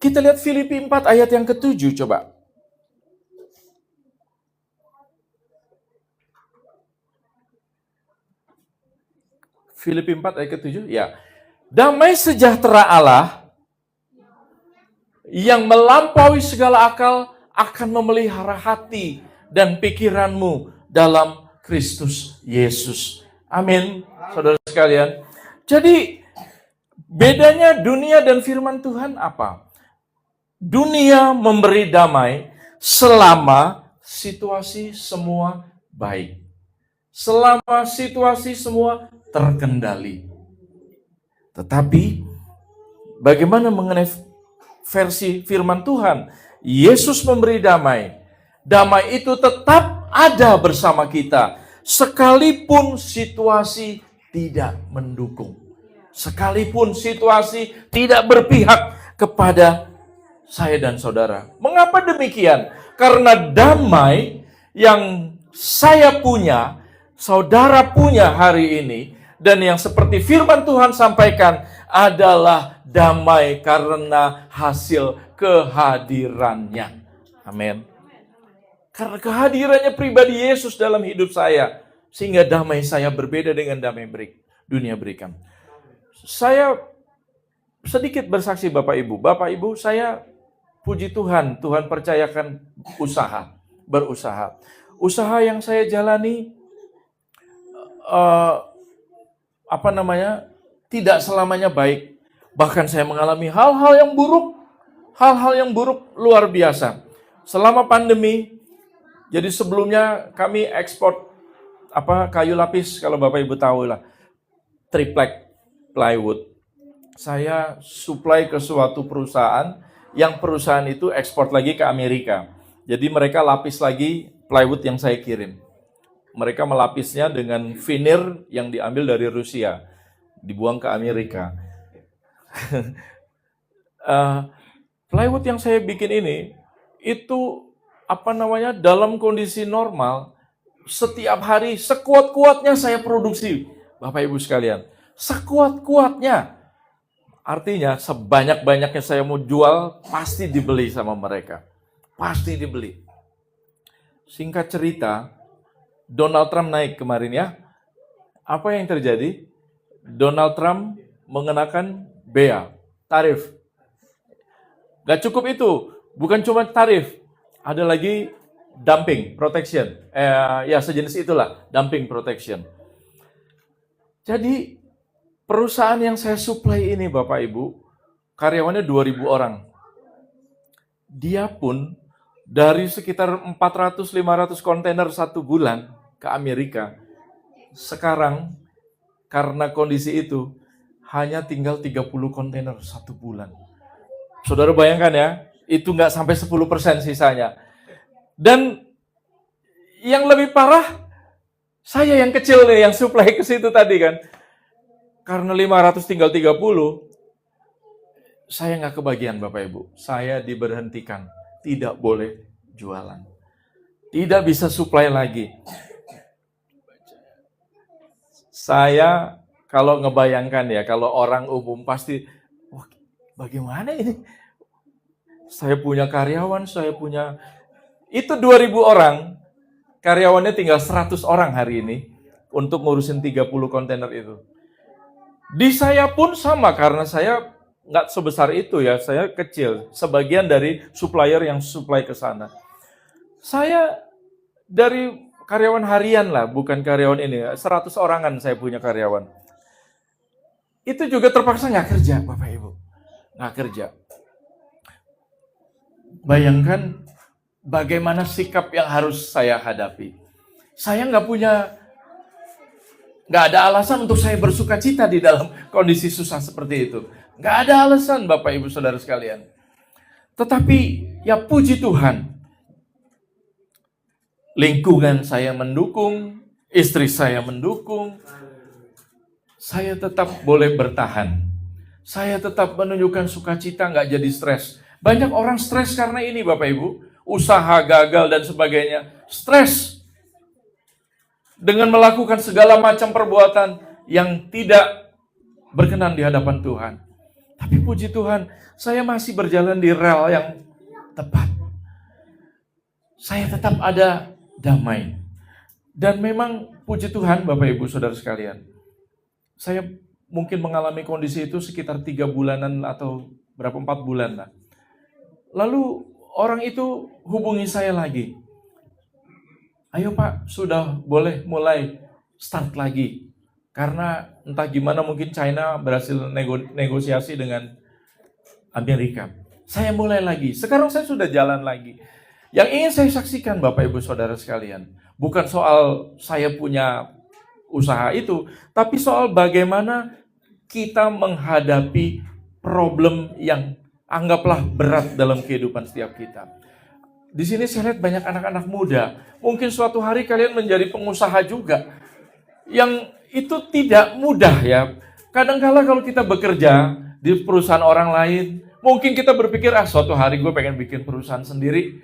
Kita lihat Filipi 4 ayat yang ke-7 coba. Filipi 4 ayat ke-7, ya. Damai sejahtera Allah yang melampaui segala akal akan memelihara hati dan pikiranmu dalam Kristus Yesus. Amin, saudara sekalian. Jadi, bedanya dunia dan firman Tuhan apa? Dunia memberi damai selama situasi semua baik. Selama situasi semua terkendali. Tetapi, bagaimana mengenai versi firman Tuhan? Yesus memberi damai. Damai itu tetap ada bersama kita, sekalipun situasi tidak mendukung. Sekalipun situasi tidak berpihak kepada saya dan saudara. Mengapa demikian? Karena damai yang saya punya, saudara punya hari ini, dan yang seperti firman Tuhan sampaikan adalah damai karena hasil kehadirannya. Amin. Karena kehadirannya pribadi Yesus dalam hidup saya, sehingga damai saya berbeda dengan damai dunia berikan. Saya sedikit bersaksi Bapak Ibu. Bapak Ibu, saya puji Tuhan, Tuhan percayakan berusaha. Usaha yang saya jalani, tidak selamanya baik. Bahkan saya mengalami hal-hal yang buruk luar biasa. Selama pandemi, jadi sebelumnya kami ekspor kayu lapis, kalau Bapak Ibu tahu lah, triplek plywood. Saya supply ke suatu perusahaan, yang perusahaan itu ekspor lagi ke Amerika. Jadi mereka lapis lagi plywood yang saya kirim. Mereka melapisnya dengan veneer yang diambil dari Rusia, dibuang ke Amerika. Plywood yang saya bikin ini, itu dalam kondisi normal, setiap hari sekuat-kuatnya saya produksi, Bapak Ibu sekalian. Sekuat-kuatnya. Artinya sebanyak-banyaknya saya mau jual, pasti dibeli sama mereka. Pasti dibeli. Singkat cerita, Donald Trump naik kemarin ya. Apa yang terjadi? Donald Trump mengenakan bea, tarif. Gak cukup itu, bukan cuma tarif. Ada lagi dumping protection. Sejenis itulah, dumping protection. Jadi, perusahaan yang saya supply ini Bapak Ibu, karyawannya 2.000 orang. Dia pun dari sekitar 400-500 kontainer satu bulan ke Amerika, sekarang karena kondisi itu, hanya tinggal 30 kontainer satu bulan. Saudara bayangkan ya, itu nggak sampai 10% sisanya. Dan yang lebih parah, saya yang kecil nih, yang supply ke situ tadi kan. Karena 500 tinggal 30, saya nggak kebagian Bapak Ibu. Saya diberhentikan, tidak boleh jualan. Tidak bisa supply lagi. Saya kalau ngebayangkan ya, kalau orang umum pasti, wah bagaimana ini? Saya punya karyawan, itu 2.000 orang, karyawannya tinggal 100 orang hari ini, untuk ngurusin 30 kontainer itu. Di saya pun sama, karena saya nggak sebesar itu ya, saya kecil, sebagian dari supplier yang supply ke sana. Saya dari karyawan harian lah, bukan karyawan ini, 100 orangan saya punya karyawan. Itu juga terpaksa nggak kerja, Bapak Ibu. Nggak kerja. Bayangkan bagaimana sikap yang harus saya hadapi. Saya nggak ada alasan untuk saya bersuka cita di dalam kondisi susah seperti itu. Nggak ada alasan Bapak Ibu Saudara sekalian. Tetapi ya puji Tuhan, lingkungan saya mendukung, istri saya mendukung, saya tetap boleh bertahan. Saya tetap menunjukkan sukacita, nggak jadi stres. Banyak orang stres karena ini Bapak Ibu, usaha gagal dan sebagainya. Stres dengan melakukan segala macam perbuatan yang tidak berkenan di hadapan Tuhan. Tapi puji Tuhan, saya masih berjalan di rel yang tepat. Saya tetap ada damai. Dan memang puji Tuhan Bapak Ibu Saudara sekalian, saya mungkin mengalami kondisi itu sekitar 3 bulanan atau 4 bulan lah. Lalu orang itu hubungi saya lagi. Ayo Pak, sudah boleh mulai start lagi. Karena entah gimana mungkin China berhasil negosiasi dengan Amerika. Saya mulai lagi. Sekarang saya sudah jalan lagi. Yang ingin saya saksikan Bapak Ibu Saudara sekalian, bukan soal saya punya usaha itu, tapi soal bagaimana kita menghadapi problem yang anggaplah berat dalam kehidupan setiap kita. Di sini saya lihat banyak anak-anak muda. Mungkin suatu hari kalian menjadi pengusaha juga. Yang itu tidak mudah ya. Kadang-kala kalau kita bekerja di perusahaan orang lain, mungkin kita berpikir, suatu hari gue pengen bikin perusahaan sendiri.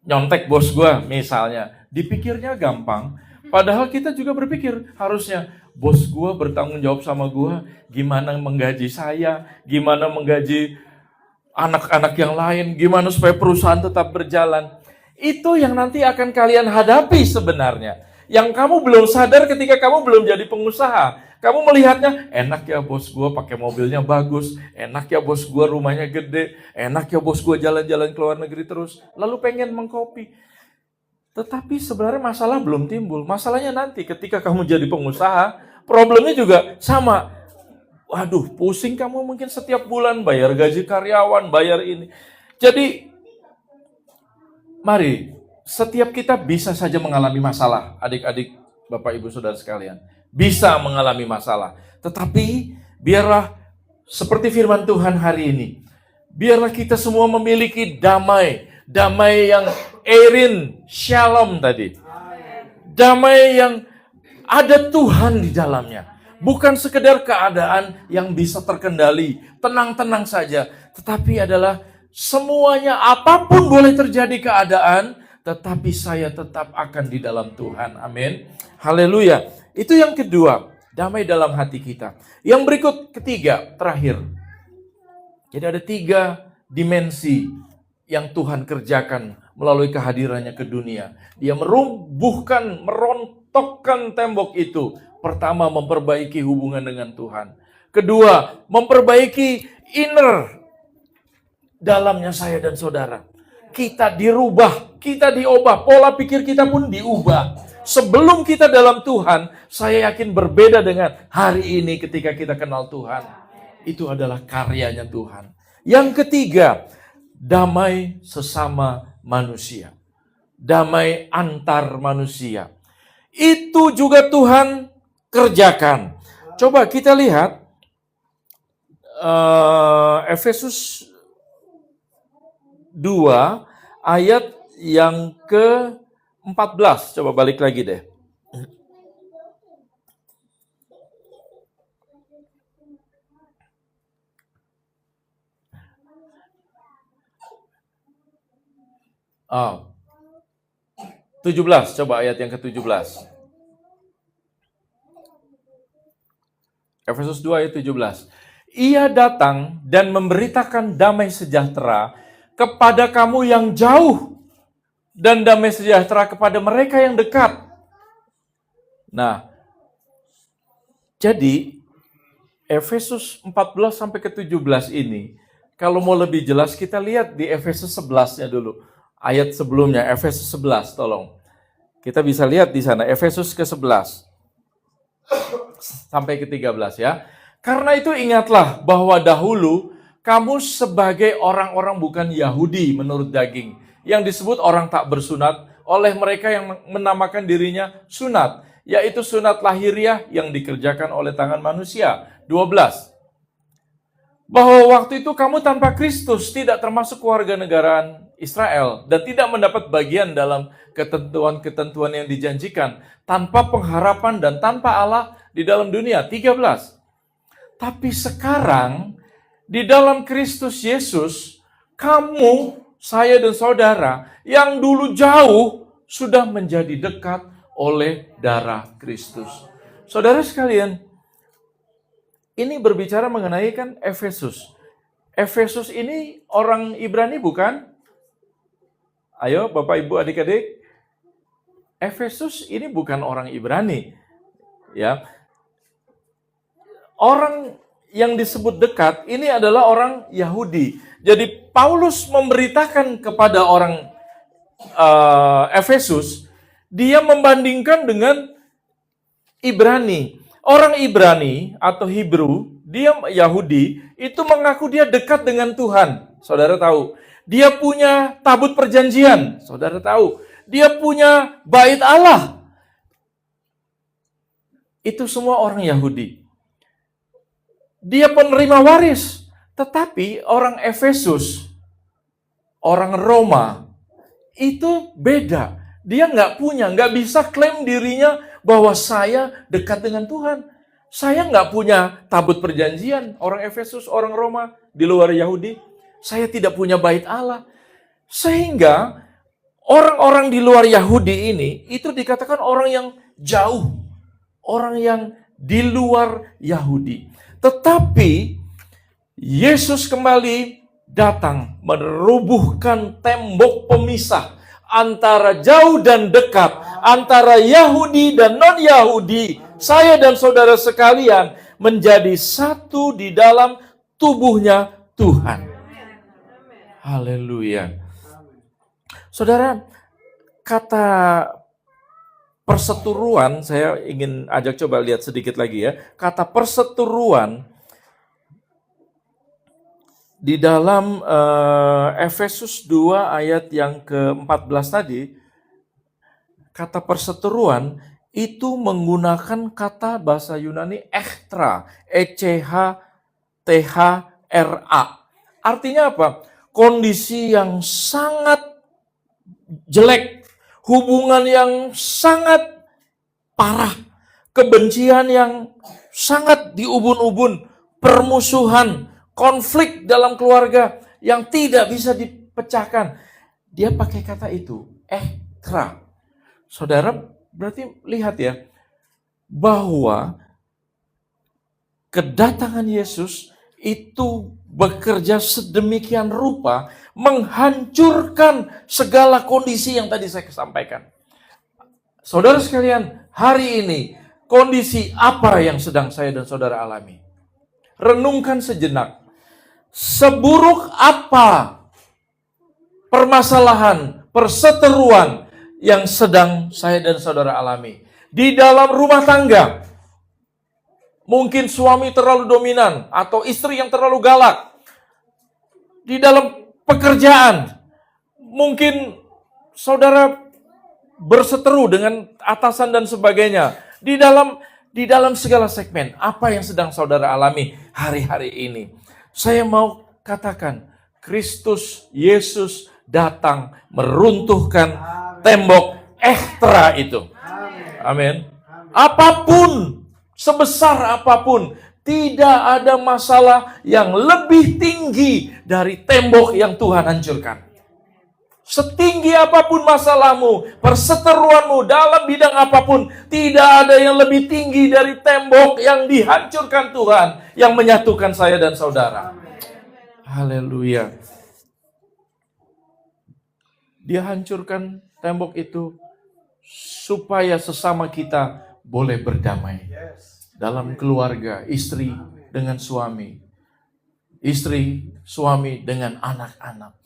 Nyontek bos gue misalnya. Dipikirnya gampang. Padahal kita juga berpikir harusnya bos gue bertanggung jawab sama gue. Gimana menggaji saya, gimana menggaji anak-anak yang lain, gimana supaya perusahaan tetap berjalan. Itu yang nanti akan kalian hadapi sebenarnya. Yang kamu belum sadar ketika kamu belum jadi pengusaha. Kamu melihatnya, enak ya bos gue pakai mobilnya bagus, enak ya bos gue rumahnya gede, enak ya bos gue jalan-jalan ke luar negeri terus, lalu pengen mengcopy. Tetapi sebenarnya masalah belum timbul. Masalahnya nanti ketika kamu jadi pengusaha, problemnya juga sama. Waduh, pusing kamu mungkin setiap bulan bayar gaji karyawan, bayar ini. Jadi, mari, setiap kita bisa saja mengalami masalah, adik-adik, Bapak Ibu Saudara sekalian. Bisa mengalami masalah. Tetapi, biarlah seperti firman Tuhan hari ini, biarlah kita semua memiliki damai. Damai yang erin, shalom tadi. Damai yang ada Tuhan di dalamnya. Bukan sekedar keadaan yang bisa terkendali, tenang-tenang saja. Tetapi adalah semuanya, apapun boleh terjadi keadaan, tetapi saya tetap akan di dalam Tuhan. Amin. Haleluya. Itu yang kedua, damai dalam hati kita. Yang berikut, ketiga, terakhir. Jadi ada 3 dimensi yang Tuhan kerjakan melalui kehadirannya ke dunia. Dia merontokkan tembok itu. Pertama, memperbaiki hubungan dengan Tuhan. Kedua, memperbaiki inner dalamnya saya dan saudara. Kita dirubah, kita diubah, pola pikir kita pun diubah. Sebelum kita dalam Tuhan, saya yakin berbeda dengan hari ini ketika kita kenal Tuhan. Itu adalah karyanya Tuhan. Yang ketiga, damai sesama manusia. Damai antar manusia. Itu juga Tuhan kerjakan. Coba kita lihat Efesus 2 ayat yang ke-14. Coba balik lagi deh. Oh. 17, coba ayat yang ke-17. Efesus 2 ayat 17. Ia datang dan memberitakan damai sejahtera kepada kamu yang jauh dan damai sejahtera kepada mereka yang dekat. Nah, jadi Efesus 14 sampai ke 17 ini, kalau mau lebih jelas kita lihat di Efesus 11-nya dulu. Ayat sebelumnya, Efesus 11, tolong. Kita bisa lihat di sana, Efesus ke-11 sampai ke-13 ya. Karena itu ingatlah bahwa dahulu kamu sebagai orang-orang bukan Yahudi menurut daging, yang disebut orang tak bersunat oleh mereka yang menamakan dirinya sunat, yaitu sunat lahiriah yang dikerjakan oleh tangan manusia. 12. Bahwa waktu itu kamu tanpa Kristus tidak termasuk kewarganegaraan Israel dan tidak mendapat bagian dalam ketentuan-ketentuan yang dijanjikan, tanpa pengharapan dan tanpa Allah di dalam dunia. 13. Tapi sekarang di dalam Kristus Yesus, kamu, saya dan saudara yang dulu jauh sudah menjadi dekat oleh darah Kristus. Saudara sekalian, ini berbicara mengenai kan Efesus. Efesus ini orang Ibrani bukan? Ayo Bapak Ibu adik-adik. Efesus ini bukan orang Ibrani. Ya. Orang yang disebut dekat ini adalah orang Yahudi. Jadi Paulus memberitakan kepada orang Efesus, dia membandingkan dengan Ibrani. Orang Ibrani atau Hebrew, dia Yahudi, itu mengaku dia dekat dengan Tuhan. Saudara tahu. Dia punya tabut perjanjian. Saudara tahu. Dia punya bait Allah. Itu semua orang Yahudi. Dia penerima waris. Tetapi orang Efesus, orang Roma, itu beda. Dia nggak bisa klaim dirinya bahwa saya dekat dengan Tuhan. Saya nggak punya tabut perjanjian. Orang Efesus, orang Roma, di luar Yahudi. Saya tidak punya bait Allah. Sehingga orang-orang di luar Yahudi ini, itu dikatakan orang yang jauh. Orang yang di luar Yahudi. Tetapi, Yesus kembali datang merubuhkan tembok pemisah antara jauh dan dekat, antara Yahudi dan non-Yahudi. Saya dan saudara sekalian menjadi satu di dalam tubuhnya Tuhan. Haleluya. Saudara, kata perseteruan, saya ingin ajak coba lihat sedikit lagi ya. Kata perseteruan di dalam Efesus 2 ayat yang ke-14 tadi, kata perseteruan itu menggunakan kata bahasa Yunani ektra, E-C-H-T-H-R-A. Artinya apa? Kondisi yang sangat jelek, hubungan yang sangat parah, kebencian yang sangat diubun-ubun, permusuhan, konflik dalam keluarga yang tidak bisa dipecahkan. Dia pakai kata itu, ekra. Saudara, berarti lihat ya, bahwa kedatangan Yesus itu bekerja sedemikian rupa menghancurkan segala kondisi yang tadi saya sampaikan. Saudara sekalian, hari ini kondisi apa yang sedang saya dan saudara alami? Renungkan sejenak. Seburuk apa permasalahan, perseteruan yang sedang saya dan saudara alami? Di dalam rumah tangga, mungkin suami terlalu dominan atau istri yang terlalu galak. Di dalam pekerjaan, mungkin saudara berseteru dengan atasan dan sebagainya. Di dalam segala segmen, apa yang sedang saudara alami hari-hari ini? Saya mau katakan, Kristus Yesus datang meruntuhkan tembok ektra itu. Amin. Apapun, sebesar apapun, tidak ada masalah yang lebih tinggi dari tembok yang Tuhan hancurkan. Setinggi apapun masalahmu, perseteruanmu dalam bidang apapun, tidak ada yang lebih tinggi dari tembok yang dihancurkan Tuhan, yang menyatukan saya dan saudara. Haleluya. Dia hancurkan tembok itu supaya sesama kita boleh berdamai. Dalam keluarga, istri dengan suami, istri, suami dengan anak-anak.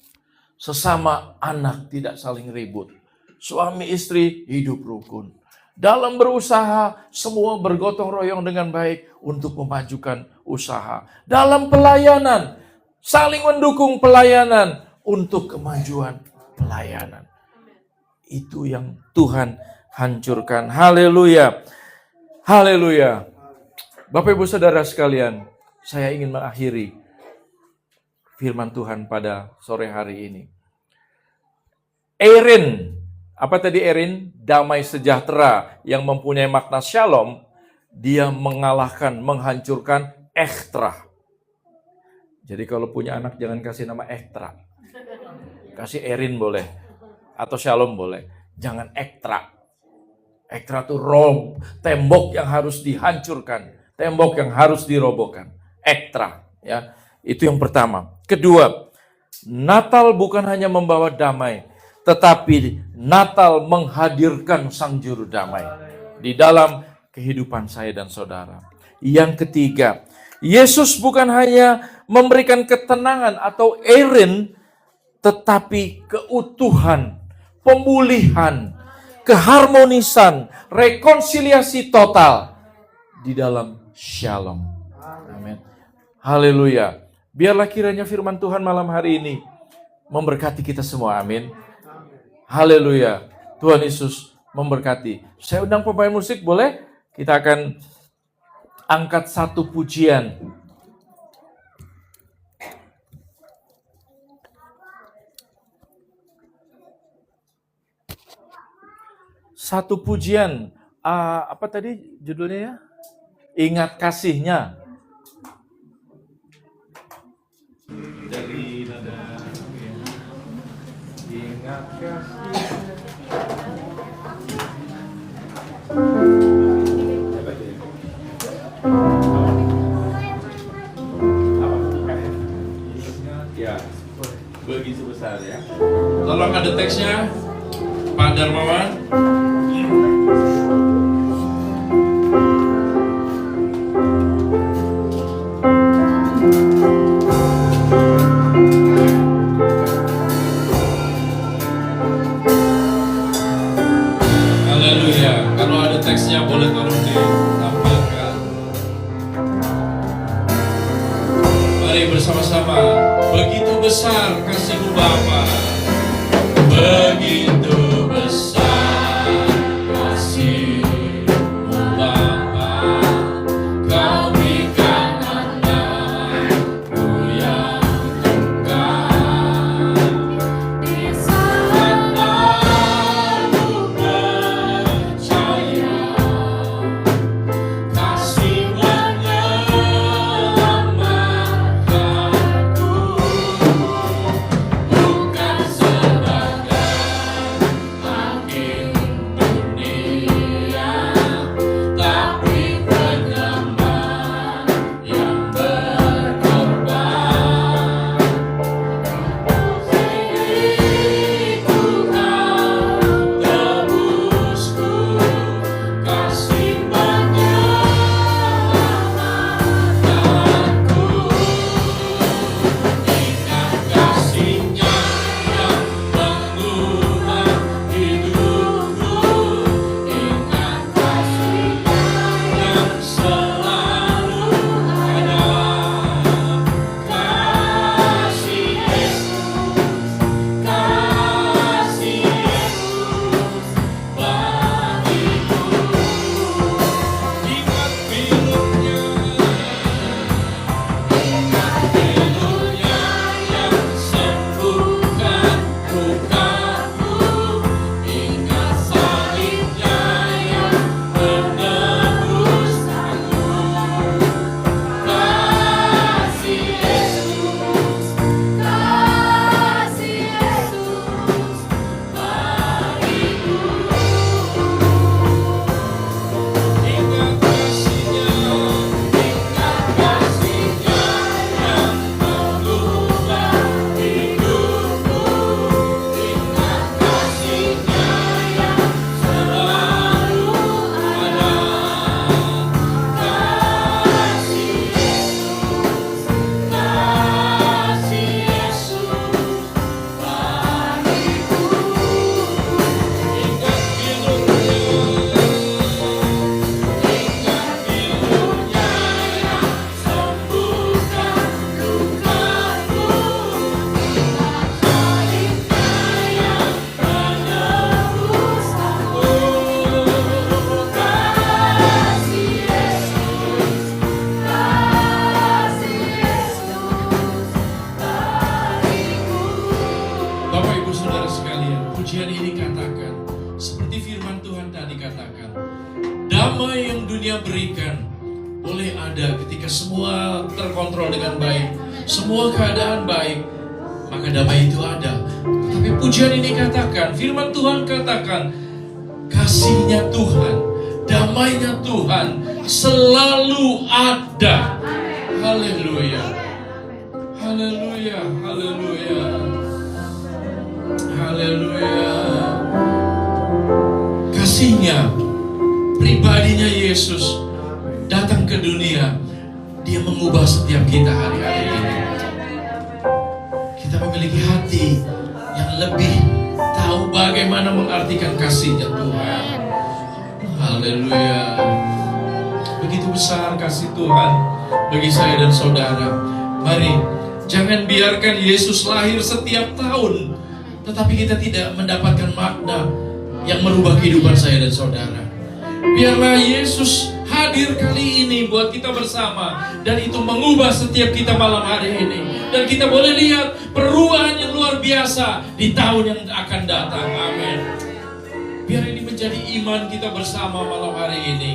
Sesama anak tidak saling ribut. Suami istri hidup rukun. Dalam berusaha, semua bergotong royong dengan baik untuk memajukan usaha. Dalam pelayanan, saling mendukung pelayanan untuk kemajuan pelayanan. Itu yang Tuhan hancurkan. Haleluya. Haleluya. Bapak Ibu Saudara sekalian, saya ingin mengakhiri firman Tuhan pada sore hari ini. Erin, apa tadi Erin? Damai sejahtera yang mempunyai makna shalom, dia mengalahkan, menghancurkan ektra. Jadi kalau punya anak jangan kasih nama ektra. Kasih Erin boleh, atau shalom boleh. Jangan ektra. Ektra itu tembok yang harus dihancurkan. tembok yang harus dirobohkan. Ekstra, ya. Itu yang pertama. Kedua, Natal bukan hanya membawa damai, tetapi Natal menghadirkan Sang Juru Damai di dalam kehidupan saya dan saudara. Yang ketiga, Yesus bukan hanya memberikan ketenangan atau erin, tetapi keutuhan, pemulihan, keharmonisan, rekonsiliasi total di dalam shalom. Amin. Haleluya. Biarlah kiranya firman Tuhan malam hari ini memberkati kita semua. Amin. Haleluya. Tuhan Yesus memberkati. Saya undang pemain musik, boleh? Kita akan angkat satu pujian. Satu pujian. Apa tadi judulnya ya? Ingat kasihnya. Dari nada ingat kasih. Ya, begitu besar ya. Tolong ada teksnya, Pak Darmawan. Haleluya. Kalau ada teksnya boleh tolong ditampilkan. Mari bersama-sama. Begitu besar kasih-Mu Bapa. Begitu besar kasih-Mu Bapa. Kau berikan anakmu yang tunggal. Di saat aku percaya kasih menyelamatkanku, bukan sebagai hakim dunia, tapi penyelamat yang berkorban. Diriku kau tebusku, kasih menyelamatkanku. Ingat kasih-Nya yang mengubah hidupku. Ingat kasih-Nya yang selalu ada. Kasih Yesus, kasih Yesus bagiku. Ingat pilurnya, ingat pilurnya yang sembuhkan lukaku. Ingat salibnya yang menebus aku. Kasih Yesus, kasih Yesus bagiku. Ingat kasih-Nya, ingat kasih-Nya yang mengubah hidupku. Ingat kasih-Nya yang selalu ada. Kasih Yesus, kasih Yesus bagiku. Ingat pilurnya, ingat pilurnya yang sembuhkan lukaku. Ingat salibnya yang menebus aku. Kasih Yesus, kasih Yesus bagiku. Bapak Ibu Saudara sekalian, pujian ini katakan seperti firman Tuhan tadi katakan, damai yang dunia berikan boleh ada ketika semua terkontrol dengan baik, semua keadaan baik, maka damai itu ada. Tapi pujian ini katakan, firman Tuhan katakan, kasih-Nya Tuhan, damai-Nya Tuhan selalu ada. Haleluya. Haleluya. Haleluya. Haleluya. Kasihnya, pribadinya Yesus datang ke dunia. Dia mengubah setiap kita hari-hari ini. Kita memiliki hati yang lebih tahu bagaimana mengartikan kasih-Nya Tuhan. Haleluya. Begitu besar kasih Tuhan bagi saya dan saudara. Mari, jangan biarkan Yesus lahir setiap tahun, tetapi kita tidak mendapatkan makna yang merubah kehidupan saya dan saudara. Biarlah Yesus hadir kali ini buat kita bersama, dan itu mengubah setiap kita malam hari ini. Dan kita boleh lihat perubahan yang luar biasa di tahun yang akan datang. Amin. Biar ini menjadi iman kita bersama malam hari ini.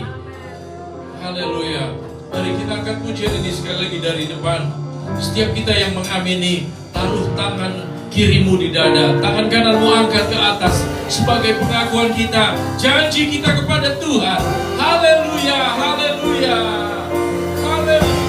Haleluya. Mari kita angkat pujian ini sekali lagi dari depan. Setiap kita yang mengamini, taruh tangan kirimu di dada, tangan kananmu angkat ke atas sebagai pengakuan kita, janji kita kepada Tuhan. Haleluya, haleluya, haleluya.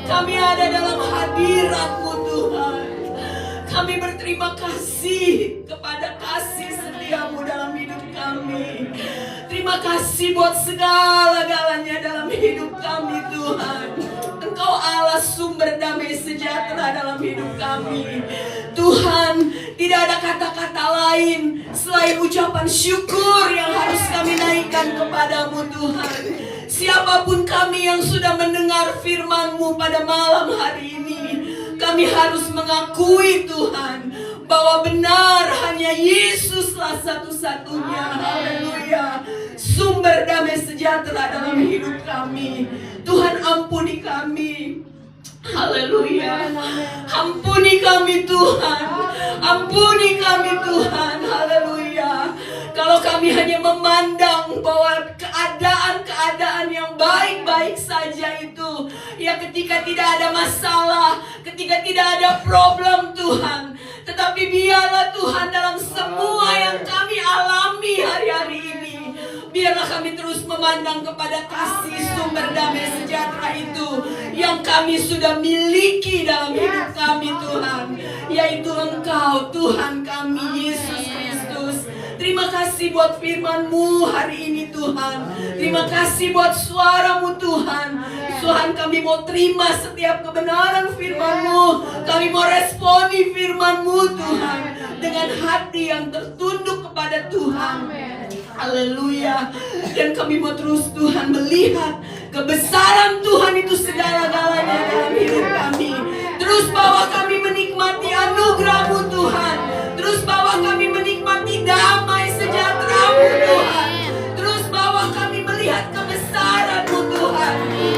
Kami ada dalam hadirat-Mu Tuhan. Kami berterima kasih kepada kasih setia-Mu dalam hidup kami. Terima kasih buat segala-galanya dalam hidup kami Tuhan. Engkau Engkau Allah sumber damai sejahtera dalam hidup kami. Tuhan, tidak ada kata-kata lain selain ucapan syukur yang harus kami naikkan kepadamu Tuhan. Siapapun kami yang sudah mendengar firman-Mu pada malam hari ini, kami harus mengakui Tuhan bahwa benar hanya Yesuslah satu-satunya, haleluya, sumber damai sejahtera dalam hidup kami. Tuhan, ampuni kami, haleluya, ampuni kami Tuhan, ampuni kami Tuhan, haleluya. Kalau kami hanya memandang bahwa keadaan yang baik-baik saja itu, ya ketika tidak ada masalah, ketika tidak ada problem Tuhan, tetapi biarlah Tuhan dalam semua yang kami alami hari-hari ini, biarlah kami terus memandang kepada kasih sumber damai sejahtera itu yang kami sudah miliki dalam hidup kami Tuhan, yaitu Engkau Tuhan kami Yesus Kristus. Terima kasih buat firman-Mu hari ini Tuhan. Terima kasih buat suara-Mu Tuhan. Tuhan, kami mau terima setiap kebenaran firman-Mu. Kami mau responi firman-Mu Tuhan dengan hati yang tertunduk kepada Tuhan. Haleluya. Dan kami mau terus Tuhan melihat kebesaran Tuhan itu segala-galanya dalam hidup kami. Terus bawa kami menikmati anugerah-Mu Tuhan. Terus bawa kami menikmati damai sejahtera-Mu Tuhan. Terus bawa kami melihat kebesaran-Mu Tuhan.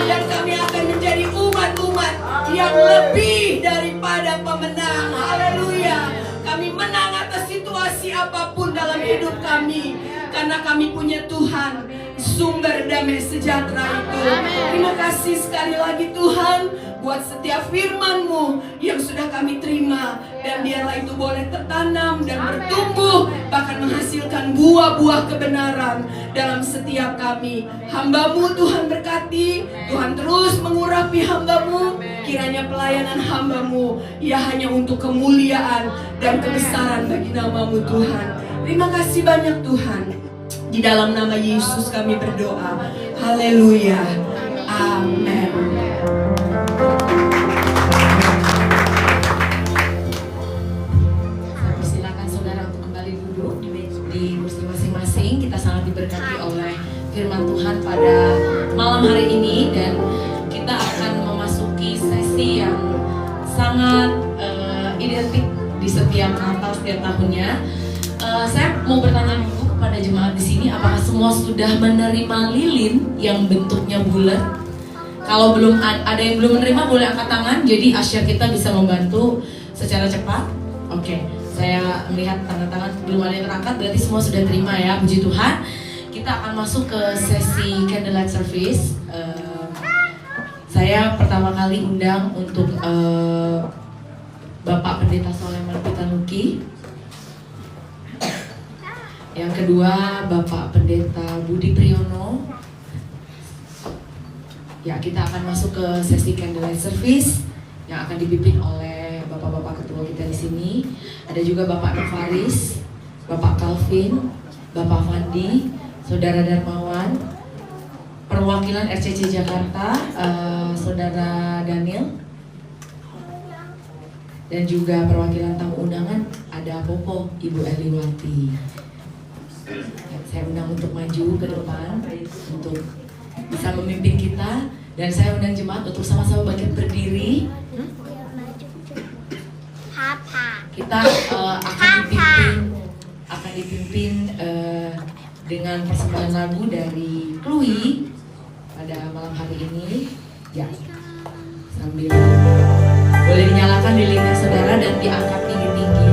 Dan kami akan menjadi umat-umat yang lebih daripada pemenang. Haleluya. Kami menang atas situasi apapun dalam hidup kami, karena kami punya Tuhan, sumber damai sejahtera itu. Terima kasih sekali lagi Tuhan buat setiap firman-Mu yang sudah kami terima. Dan biarlah itu boleh tertanam dan bertumbuh, bahkan menghasilkan buah-buah kebenaran dalam setiap kami. Hamba-Mu Tuhan berkati, Tuhan terus mengurapi hamba-Mu. Kiranya pelayanan hamba-Mu ya hanya untuk kemuliaan dan kebesaran bagi nama-Mu Tuhan. Terima kasih banyak Tuhan. Di dalam nama Yesus kami berdoa. Haleluya. Amin. Silakan saudara untuk kembali duduk di kursi masing-masing. Kita sangat diberkati oleh firman Tuhan pada malam hari ini, dan kita akan memasuki sesi yang sangat identik di setiap Natal setiap tahunnya. Saya mau bertanya dulu kepada jemaat di sini, apakah semua sudah menerima lilin yang bentuknya bulat? Kalau belum ada yang belum menerima, boleh angkat tangan. Jadi Asya kita bisa membantu secara cepat. Oke, saya melihat tanda tangan belum ada yang terangkat, berarti semua sudah terima ya. Puji Tuhan. Kita akan masuk ke sesi candlelight service. Saya pertama kali undang untuk Bapak Pendeta Soleman Pitanuki. Yang kedua Bapak Pendeta Budi Priyono. Ya, kita akan masuk ke sesi candlelight service yang akan dipimpin oleh Bapak-bapak ketua kita di sini. Ada juga Bapak Novaris, Bapak Calvin, Bapak Fandi, Saudara Darmawan, perwakilan RCC Jakarta, Saudara Daniel, dan juga perwakilan tamu undangan ada Popo, Ibu Eliwati. Saya undang untuk maju ke depan untuk bisa memimpin kita, dan saya undang jemaat untuk sama-sama bangkit berdiri. Kita akan dipimpin dengan persembahan lagu dari Chloe pada malam hari ini. Ya, sambil boleh dinyalakan lilinnya saudara dan diangkat tinggi-tinggi.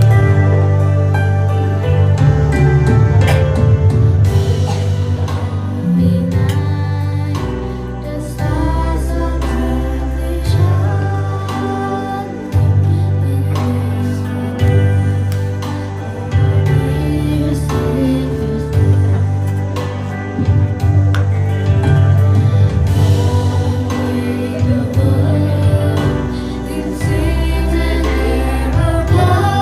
Oh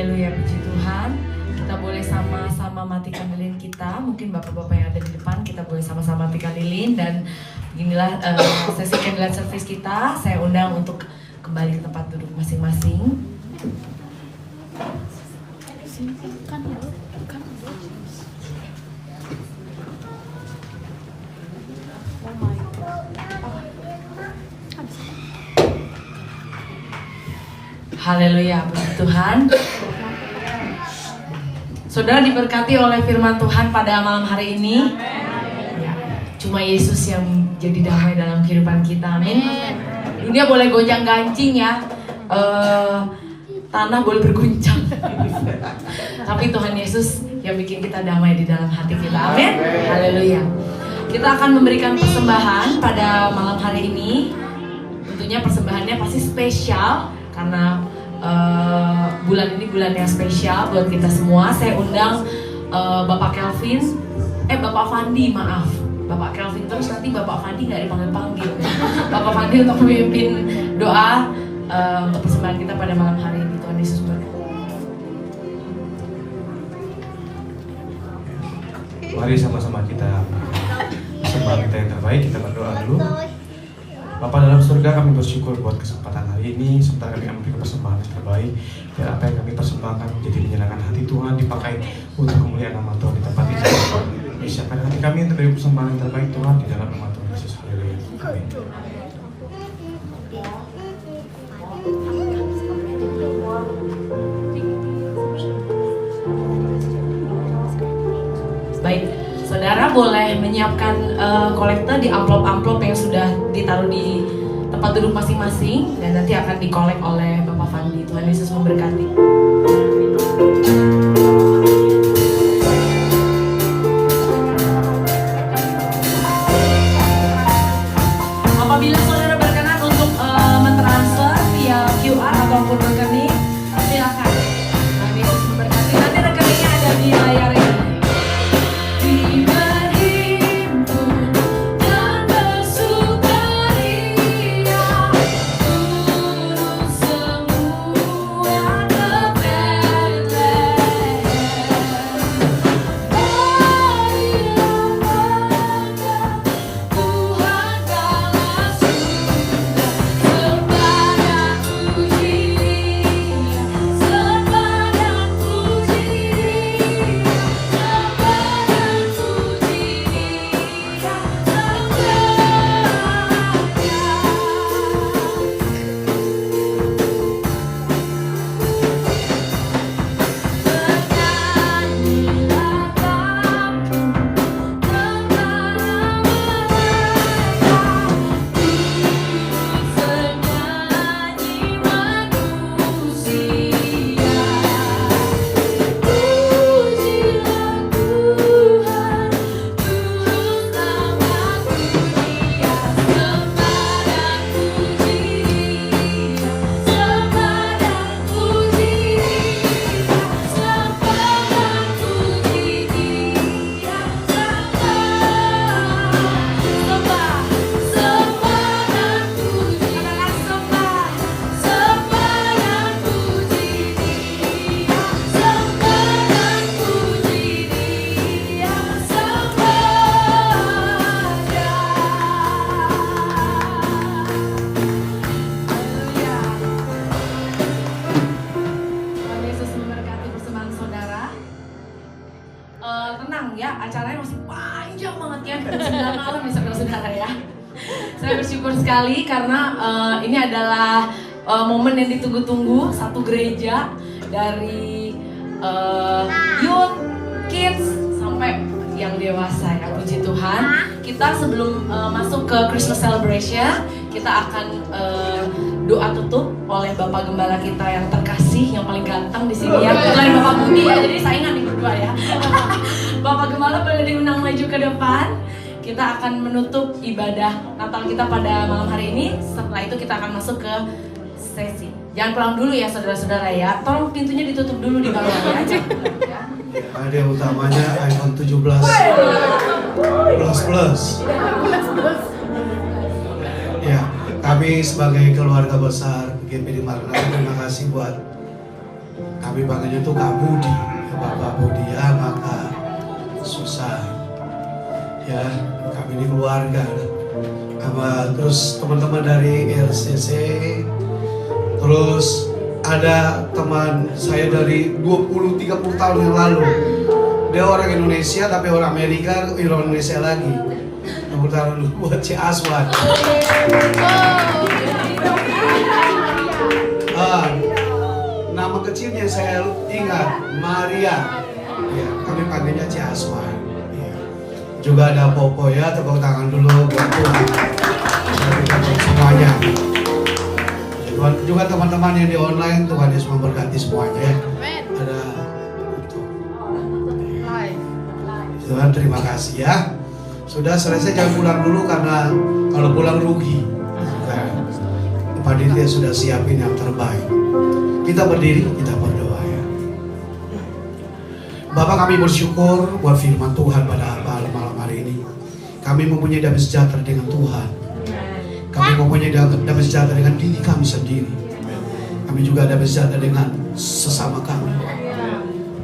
Haleluya, puji Tuhan. Kita boleh sama-sama matikan lilin kita. Mungkin bapak-bapak yang ada di depan, kita boleh sama-sama matikan lilin. Dan inilah sesi candlelight service kita. Saya undang untuk kembali ke tempat duduk masing-masing. Haleluya, puji Tuhan. Saudara diberkati oleh firman Tuhan pada malam hari ini. Ya, cuma Yesus yang jadi damai dalam kehidupan kita, amin. Dunia boleh gonjang ganjing ya, tanah boleh berguncang, tapi Tuhan Yesus yang bikin kita damai di dalam hati kita, amin. Haleluya. Kita akan memberikan persembahan pada malam hari ini. Tentunya persembahannya pasti spesial karena bulan ini bulan yang spesial buat kita semua. Saya undang Bapak Kelvin, Bapak Fandi, maaf, Bapak Kelvin terus nanti Bapak Fandi nggak dipanggil-panggil. Bapak Fandi untuk memimpin doa untuk persembahan kita pada malam hari ini. Tuhan Yesus berkati. Mari sama-sama kita persembahan kita yang terbaik. Kita berdoa dulu. Bapa dalam surga, kami bersyukur buat kesempatan hari ini, sebentar kami memberikan persembahan yang terbaik. Dan apa yang kami persembahkan menjadi menyenangkan hati Tuhan, dipakai untuk kemuliaan nama Tuhan di tempat ini. Siapkan hati kami untuk memberi persembahan yang terbaik Tuhan di dalam nama Tuhan Yesus. Haleluya. Amin. Baik, saudara boleh menyiapkan kolektor di amplop-amplop yang sudah ditaruh di tempat duduk masing-masing dan nanti akan dikolek oleh Bapak Fandi. Tuhan Yesus memberkati. Apabila saudara berkenan untuk mentransfer via QR ataupun rekening, silakan. Tuhan Yesus memberkati. Nanti rekeningnya ada di layar ini. Sekali karena ini adalah momen yang ditunggu-tunggu, satu gereja dari youth, kids sampai yang dewasa ya, puji Tuhan. Kita sebelum masuk ke Christmas celebration, kita akan doa tutup oleh Bapak Gembala kita yang terkasih, yang paling ganteng di sini ya. Kebetulan Bapak Budi ya, jadi saingan nih berdua ya. Bapak Gembala boleh diundang maju ke depan. Kita akan menutup ibadah Natal kita pada malam hari ini. Setelah itu kita akan masuk ke sesi. Jangan pulang dulu ya saudara-saudara ya. Tolong pintunya ditutup dulu di bawahnya aja. Ya. Hadiah utamanya iPhone 17 plus. Ya, kami sebagai keluarga besar GPD Marna terima kasih buat Kami panggilnya itu Kak Budi, Bapak Budi ya, maka susah. Ya, kami ini keluarga. Terus teman-teman dari LCC, terus ada teman saya dari 20-30 tahun yang lalu. Dia orang Indonesia tapi orang Amerika, orang Indonesia lagi. Nomor tahun buat C. Aswan. Nama kecilnya saya ingat, Maria. Ya, kami panggilnya C. Aswan. Ya. Juga ada Popo ya, tepuk tangan dulu buat Tuhan. Semuanya. Tuhan, juga teman-teman yang di online, Tuhan Yesus memberkati semuanya ya. Ada itu. Tuhan terima kasih ya. Sudah selesai, jangan pulang dulu karena kalau pulang rugi. Panitia sudah siapin yang terbaik. Kita berdiri, kita berdoa ya. Bapak, kami bersyukur buat firman Tuhan pada malam hari ini. Kami mempunyai damai sejahtera dengan Tuhan. Kami mempunyai damai sejahtera dengan diri kami sendiri. Kami juga damai sejahtera dengan sesama kami.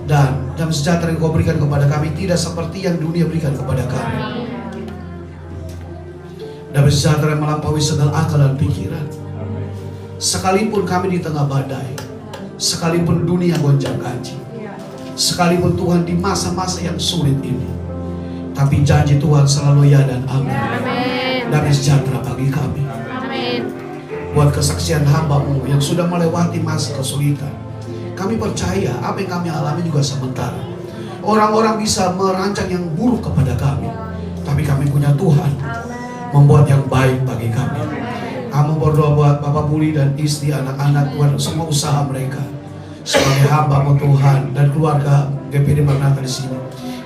Dan damai sejahtera yang Kau berikan kepada kami tidak seperti yang dunia berikan kepada kami. Damai sejahtera yang melampaui segala akal dan pikiran. Sekalipun kami di tengah badai, sekalipun dunia gonjang-ganjing, sekalipun Tuhan di masa-masa yang sulit ini, tapi janji Tuhan selalu ya dan amin. Damai sejahtera bagi kami. Buat kesaksian hamba-Mu yang sudah melewati masa kesulitan, kami percaya apa yang kami alami juga sementara. Orang-orang bisa merancang yang buruk kepada kami, tapi kami punya Tuhan membuat yang baik bagi kami. Kamu berdoa buat Bapak Budi dan istri, anak-anak Tuhan, semua usaha mereka. Sebagai hamba-Mu Tuhan dan keluarga GPD Maranatha di sini,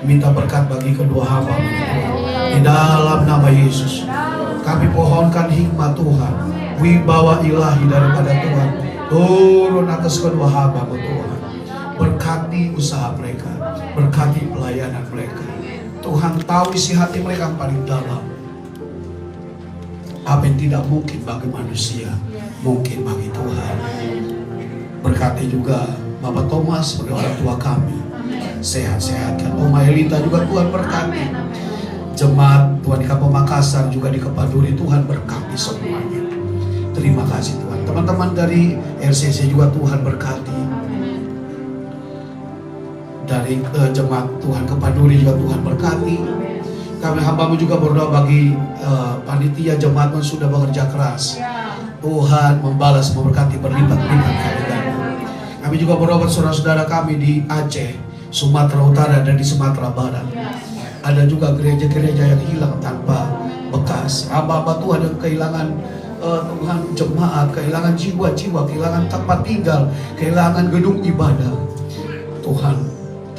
minta berkat bagi kedua hamba-Mu Tuhan. Di dalam nama Yesus, kami pohonkan hikmat Tuhan, wibawa ilahi daripada Tuhan turun atas kedua hamba-Mu Tuhan. Berkati usaha mereka, berkati pelayanan mereka. Tuhan tahu isi hati mereka yang paling dalam. Apa yang tidak mungkin bagi manusia, mungkin bagi Tuhan. Berkati juga Bapak Thomas sebagai orang tua kami. Sehat-sehatkan Oma Elita juga Tuhan berkati. Jemaat Tuhan di Kampung Makassar juga di Kepaduri, Tuhan berkati semuanya. Terima kasih Tuhan. Teman-teman dari RCC juga Tuhan berkati. Dari jemaat Tuhan Kepaduri juga Tuhan berkati. Kami hamba-Mu juga berdoa bagi panitia jemaat yang sudah bekerja keras. Tuhan membalas, memberkati berlipat-lipat kali ganda. Kami juga berdoa buat saudara-saudara kami di Aceh, Sumatera Utara dan di Sumatera Barat. Ada juga gereja-gereja yang hilang tanpa bekas. Hamba-hamba Tuhan yang kehilangan Tuhan jemaat, kehilangan jiwa-jiwa, kehilangan tempat tinggal, kehilangan gedung ibadah. Tuhan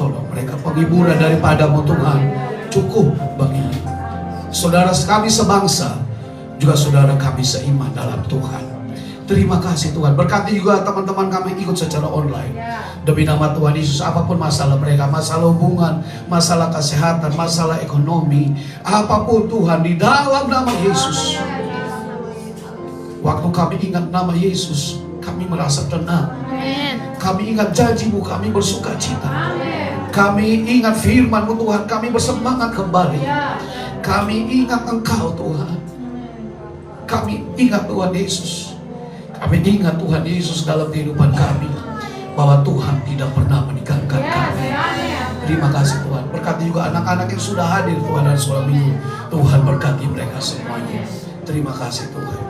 tolong mereka, penghiburan daripada-Mu Tuhan cukup bagi saudara kami sebangsa, juga saudara kami seiman dalam Tuhan. Terima kasih Tuhan. Berkati juga teman-teman kami ikut secara online. Demi nama Tuhan Yesus, apapun masalah mereka, masalah hubungan, masalah kesehatan, masalah ekonomi, apapun Tuhan, di dalam nama Yesus. Waktu kami ingat nama Yesus, kami merasa tenang. Kami ingat janji-Mu, kami bersuka cita. Kami ingat firman-Mu Tuhan, kami bersemangat kembali. Kami ingat Engkau Tuhan. Kami ingat Tuhan Yesus. Kami ingat Tuhan Yesus dalam kehidupan kami, bahwa Tuhan tidak pernah meninggalkan kami. Terima kasih Tuhan. Berkati juga anak-anak yang sudah hadir Tuhan dari sekolah minggu. Tuhan berkati mereka semuanya. Terima kasih Tuhan.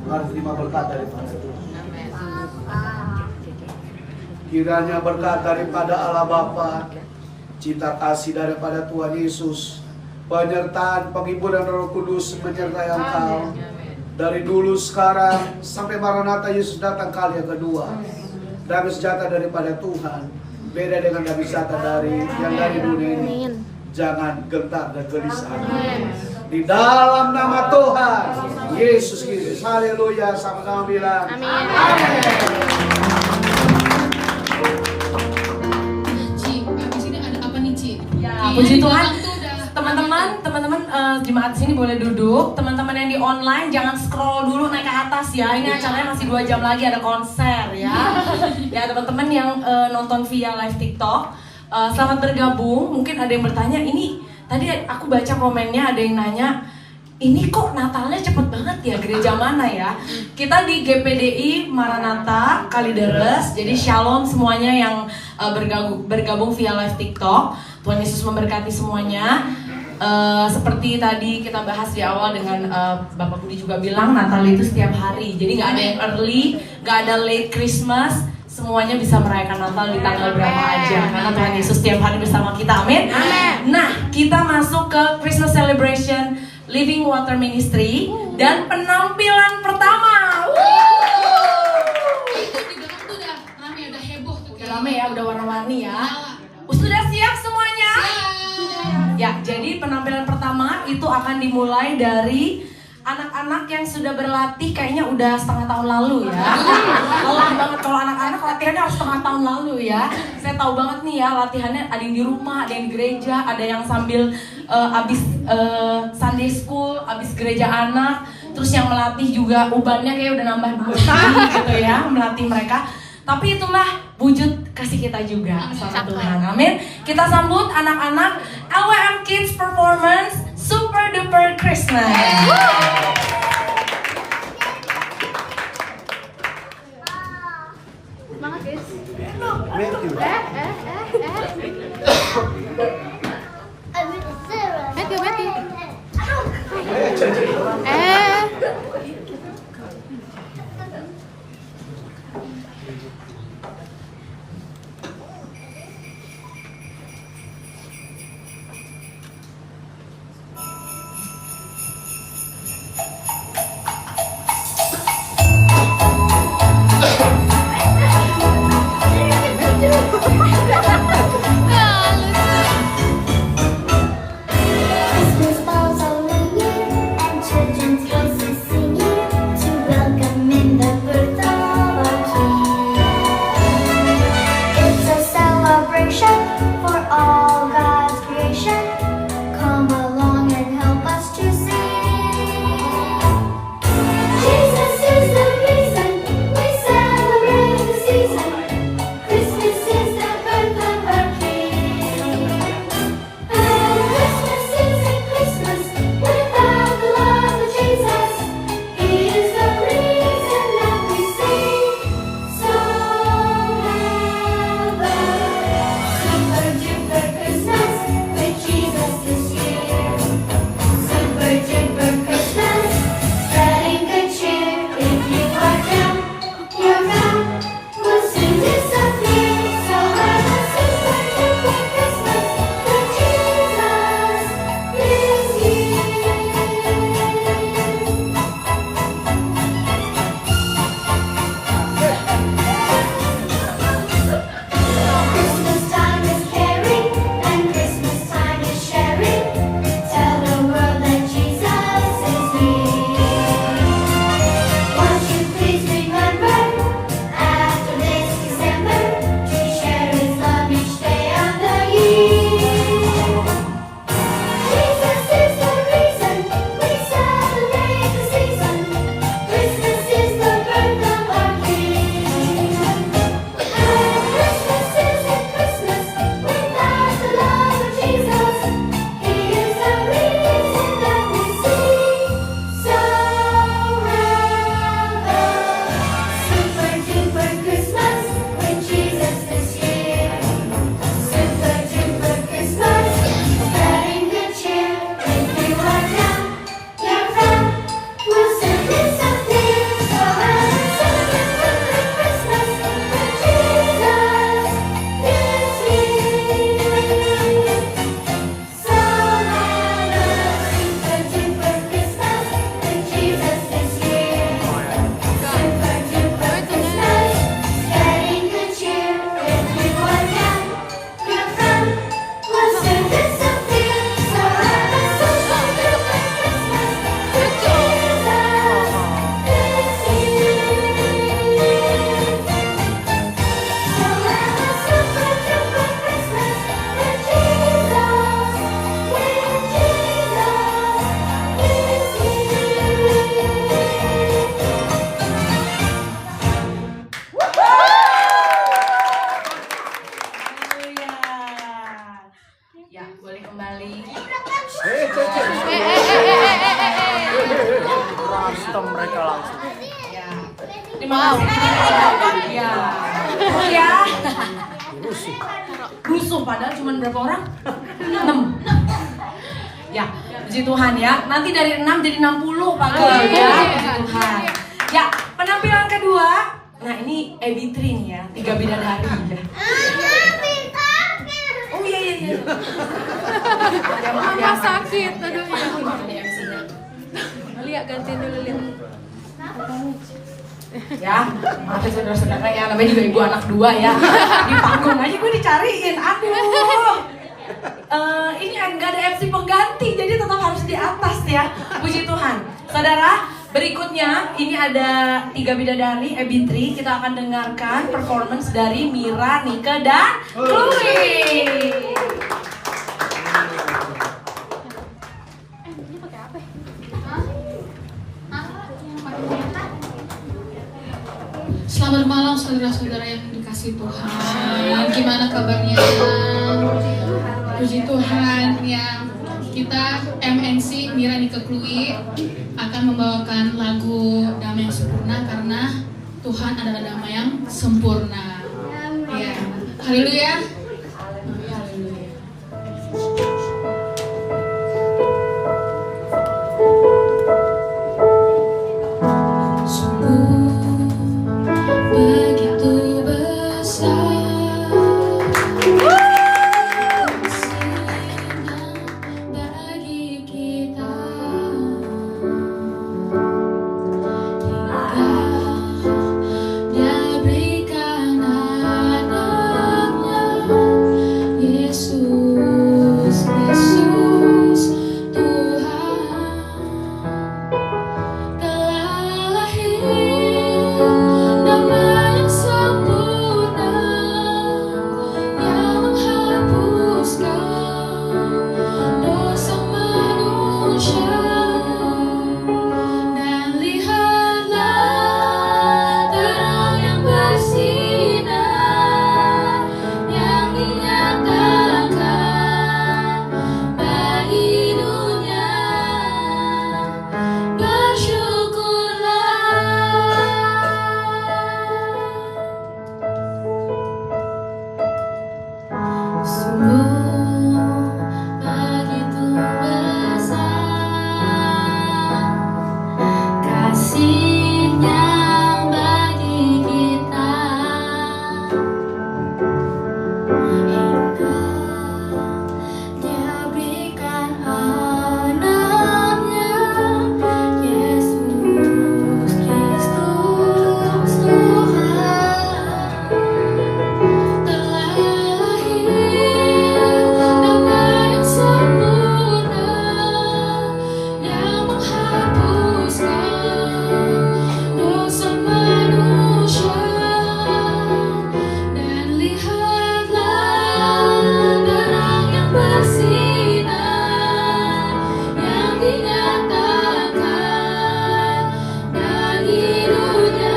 Mari terima berkat daripada Tuhan. Kiranya berkat daripada Allah Bapa, cinta kasih daripada Tuhan Yesus, penyertaan penghiburan Roh Kudus menyertai Engkau dari dulu sekarang sampai Maranatha Yesus datang kali yang kedua. Damai sejahtera daripada Tuhan, beda dengan damai sejahtera dari yang dari dunia ini. Jangan gentar dan gelisah. Di dalam nama Tuhan Yesus Kristus, haleluya, sama-sama bilang amin. Ci, abis ini ada apa nih Ci? Puji Tuhan. Tuh udah Teman-teman jemaat sini boleh duduk. Teman-teman yang di online jangan scroll dulu naik ke atas ya. Ini acaranya masih 2 jam lagi ada konser ya. Ya teman-teman yang nonton via live TikTok, selamat bergabung. Mungkin ada yang bertanya, ini tadi aku baca komennya ada yang nanya, ini kok Natalnya cepet banget ya, gereja mana ya? Kita di GPDI Maranatha Kalideres. Jadi shalom semuanya yang bergabung via live TikTok. Tuhan Yesus memberkati semuanya. Seperti tadi kita bahas di awal dengan Bapak Budi juga bilang, Natal itu setiap hari. Jadi nggak ada yang early, nggak ada late Christmas. Semuanya bisa merayakan Natal di tanggal berapa aja. Karena Tuhan Yesus setiap hari bersama kita. Amin. Nah, kita masuk ke Christmas Celebration Living Water Ministry dan penampilan pertama. Itu di belakang tuh udah rame, udah heboh tuh. Udah rame ya, udah warna-warni ya. Sudah siap semuanya? Ya, jadi penampilan pertama itu akan dimulai dari anak-anak yang sudah berlatih kayaknya udah setengah tahun lalu ya. Lelah banget kalau anak-anak latihannya harus setengah tahun lalu ya. Saya tahu banget nih ya latihannya ada yang di rumah, ada yang di gereja, ada yang sambil abis Sunday school, abis gereja anak. Terus yang melatih juga ubannya kayak udah nambah 2 kali gitu ya, melatih mereka. Tapi itulah wujud kasih kita juga sama Tuhan. Amin. Kita sambut anak-anak LWM Kids Performance Super Duper Christmas. Semangat guys. Thank you. Terima kasih. Ya. Oh ya. Rusuh padahal cuma berapa orang? 6. Ya, puji Tuhan ya. Nanti dari 6 jadi 60 Pak Gol ya. Puji Tuhan. Ya, penampilan kedua. Nah, ini Ebitri nih ya, 3 bidadari ya. Oh iya. Mama sakit, aduh ya. Lihat gantiin dulu lihat. Ya, maaf ya saudara-saudara ya, namanya juga ibu anak 2 ya. Di panggung aja gue dicariin, aduh. Ini nggak ada MC pengganti, jadi tetap harus di atas ya. Puji Tuhan. Saudara, berikutnya ini ada 3 bidadari Ebitri. Kita akan dengarkan performance dari Mira, Nike, dan Chloe. Selamat malam saudara-saudara yang dikasihi Tuhan. Gimana kabarnya? Puji Tuhan ya. Kita MNC Mira Nike Chloe akan membawakan lagu Damai yang Sempurna karena Tuhan adalah damai yang sempurna. Ya. Haleluya. Haleluya. Begitu besar kasih-Nya bagi kita, hingga Dia berikan anaknya Yesus Tuhan telah lahir damai yang sempurna yang menghapuskan dosa manusia. Dan lihatlah terang yang bersinar yang dinyatakan bagi dunia. Sungguh begitu besar kasih-Nya bagi kita, hingga Dia berikan anaknya Yesus Kristus Tuhan telah lahir damai yang sempurna yang menghapuskan dosa manusia. Dan lihatlah terang yang bersinar yang dinyatakan bagi dunia.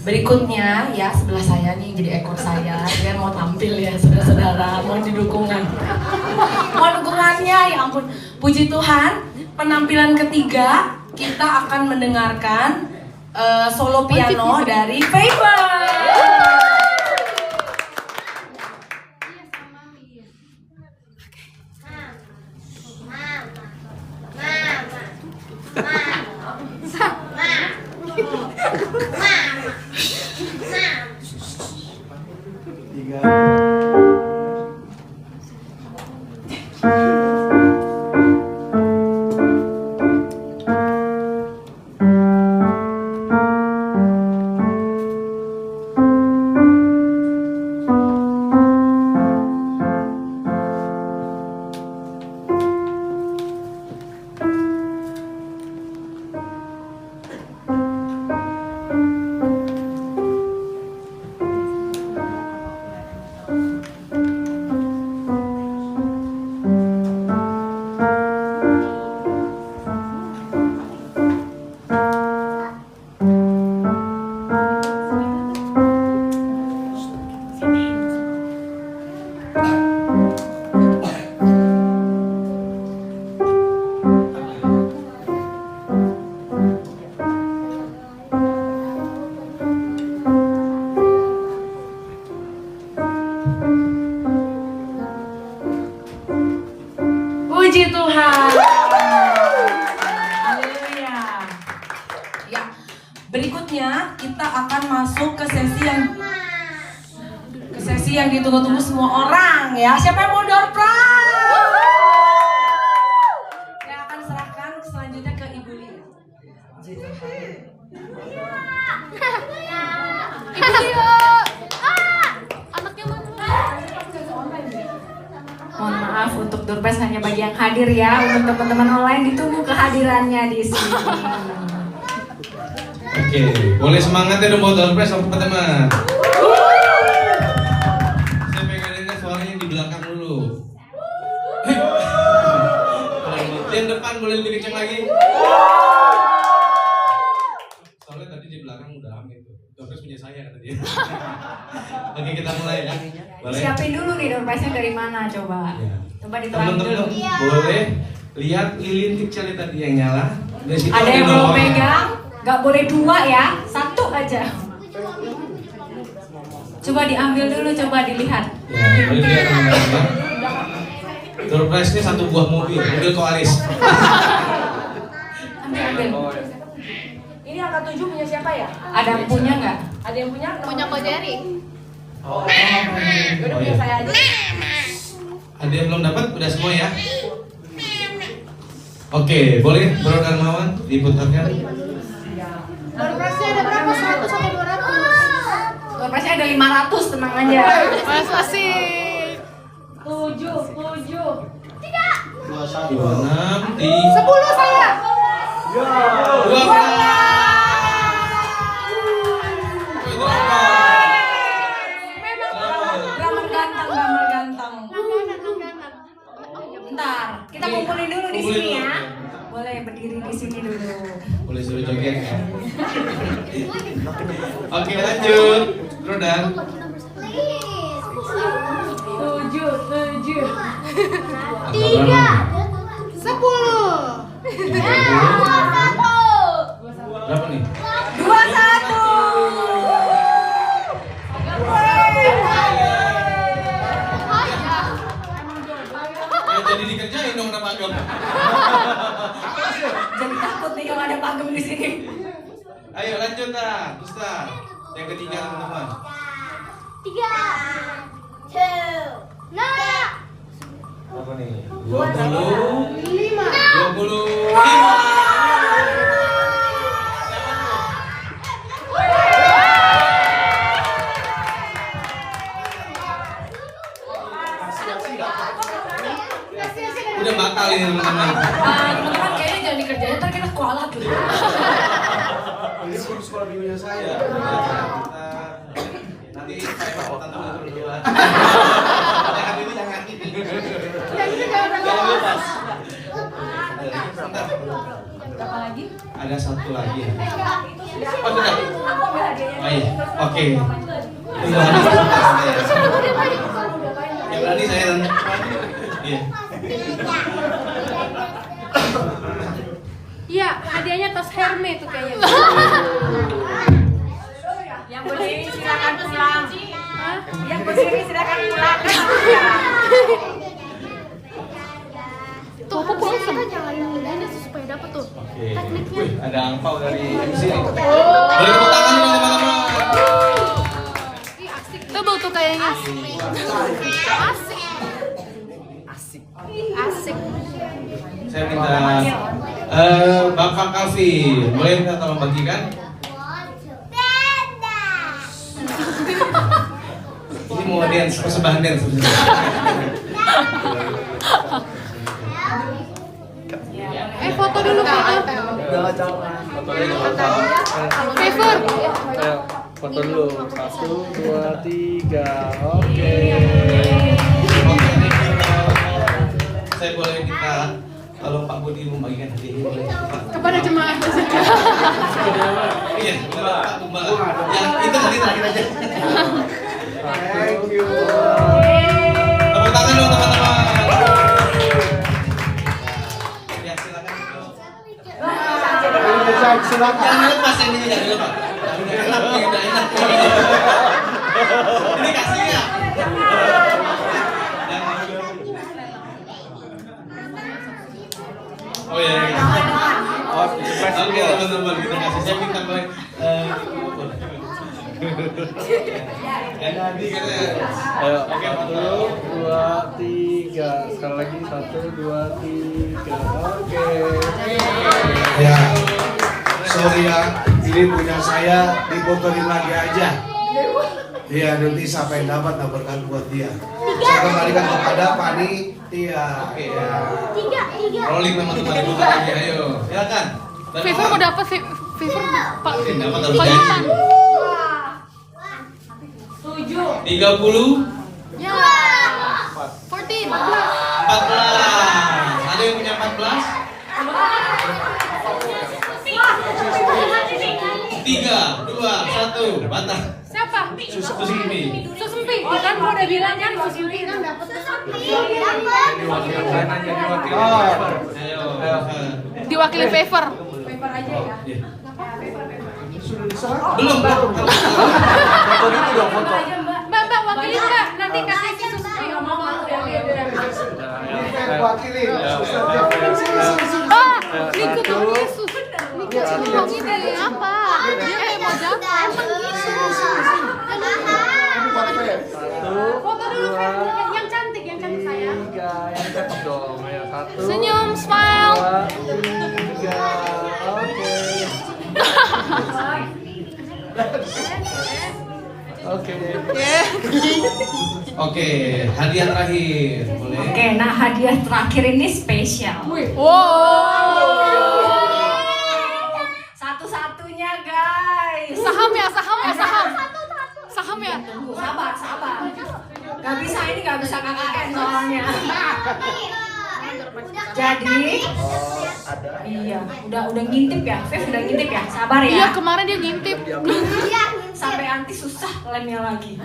Berikutnya ya sebelah saya nih jadi ekor saya, dia mau tampil ya saudara-saudara, mau didukungan, mau dukungannya ya ampun. Puji Tuhan, penampilan ketiga kita akan mendengarkan solo piano dari Favor. Puji Tuhan. Haleluya. Ya, berikutnya kita akan masuk ke sesi yang ditunggu-tunggu semua orang ya. Siapa yang mau door prize? Saya akan serahkan selanjutnya ke Ibu Lia. Puji Tuhan. Ibu Lia. Anaknya mana? Mohon maaf untuk door prize hanya bagi yang hadir ya. Untuk teman-teman online ditunggu kehadirannya di sini. Oke, boleh semangat ya dong buat door prize teman-teman. Saya pengen dengar suaranya di belakang dulu. Yang depan boleh lebih kencang lagi. Soalnya tadi di belakang udah rame tuh. Door prize punya saya kata dia. Oke, kita mulai ya. Boleh? Siapin dulu nih door prize-nya dari mana coba. Ya. Coba diterangin dulu. Teman-teman boleh lihat lilin kecil tadi yang nyala. Dari situ Ada yang nomor. mau pegang, nggak boleh 2 ya, 1 aja. Coba diambil dulu, coba dilihat. Ya, boleh lihat teman-teman. Door prize-nya 1 buah mobil koalis. Ambil. Ini angka 7 punya siapa ya? Ada yang punya nggak? Ada yang punya? Punya Ko Jerry. Oh, Udah punya iya. saya aja. Ada yang belum dapat? Udah semua ya? Oke, boleh Bro Darmawan diputarkan. Door prize-nya ada berapa? 100 atau 200? Door prize-nya ada 500, tenang aja. Masih. 7. 26 di 10 saya. 12. Drummer ganteng. Bentar, kita kumpulin dulu di sini ya. Boleh berdiri di sini dulu. Boleh suruh joget ya. Oke, lanjut. Bro Dan. 7. 10. 30. Berapa nih? 21. Jadi dikerjain dong sama Agam. Jadi takut nih kalau ada pagem di sini. Ayo lanjut dah, Ustaz. Yang ketiga teman-teman. 3. 2. Nah. Berapa nih? 5. 25. Udah batal ini teman-teman. Teman-teman kayaknya jangan dikerjain, ntar kita kualat loh. Ini sekolah minggunya saya. Nanti saya bakal tantang dulu. Jangan ini jangan ini. Jangan lepas. Sebentar. Berapa lagi? Ada satu lagi. Oh sudah. Oh iya. Oke. Udah. Yang berani saya dan. Iya. Iya, hadiahnya tas Hermes tuh kayaknya. Yang berdiri silakan pulang. Yang berdiri silakan pulang. Tuh, pokoknya kita jangan nilainya supaya dapat tuh. Oke. Tekniknya. Wih, ada angpau dari MC nih. Oh. Boleh tepuk tangan dong teman-teman. Tebel tuh kayaknya. Asik. Saya minta Bapak Kalvi, boleh minta tolong bagikan? Ini mau dance, persembahan dance. Foto dulu foto. Favor. Foto dulu. 1, 2, 3. Oke. Saya boleh minta kalau Pak Budi membagikan hadiah ini boleh Pak? Kepada jemaah. Iya, Pak Gembala. Yang itu nanti terakhir aja. Thank you. Tepuk tangan dong teman-teman. Ya silakan. Silakan. Jangan lepas ini, jangan lepas. Udah enak. Ini kasihnya. Oh iya. Oke teman-teman, kita kasih. Saya minta boleh. Jadi kita. Ayo, 1, 2, 3. Sekali lagi 1, 2, 3. Oke. Ya. Sorry ya, ini punya saya dibotorin lagi aja. Iya, nanti siapa yang dapat berkat buat dia. Saya kembalikan kepada panitia. Oke. Ya. Rolling teman-teman, dibuka lagi. Ayo, silakan. Favor mau dapat Favor Pak. Dapat harus Pak janji. 30. Ya. 14. 14. Ada yang punya 14? 3, 2, 1, batang. Siapa? Susimpi. Susempi. Kan mau udah bilang kan Susempi kan dapat. Ayo. Diwakili Favor. Belum. Mbak wakili Mbak. Nanti kasih si Susempi ngomong. Wakili. Niku tuh Yesus. Niku ngomong ini apa? Dia kayak mau jawab. Foto dulu yang cantik saya. 3, yang cakep dong. Ayo 1. Senyum, smile. 2, 3. Oke. Oke, hadiah terakhir. Boleh. Oke, nah hadiah terakhir ini spesial. Wow. Satu-satunya guys. Saham ya. Saham ya. Tunggu, sabar. Gak bisa ini gak bisa KKN soalnya. Jadi, iya, udah ngintip ya, Fev udah ngintip ya, sabar ya. Iya kemarin dia ngintip. Sampai anti susah lemnya lagi.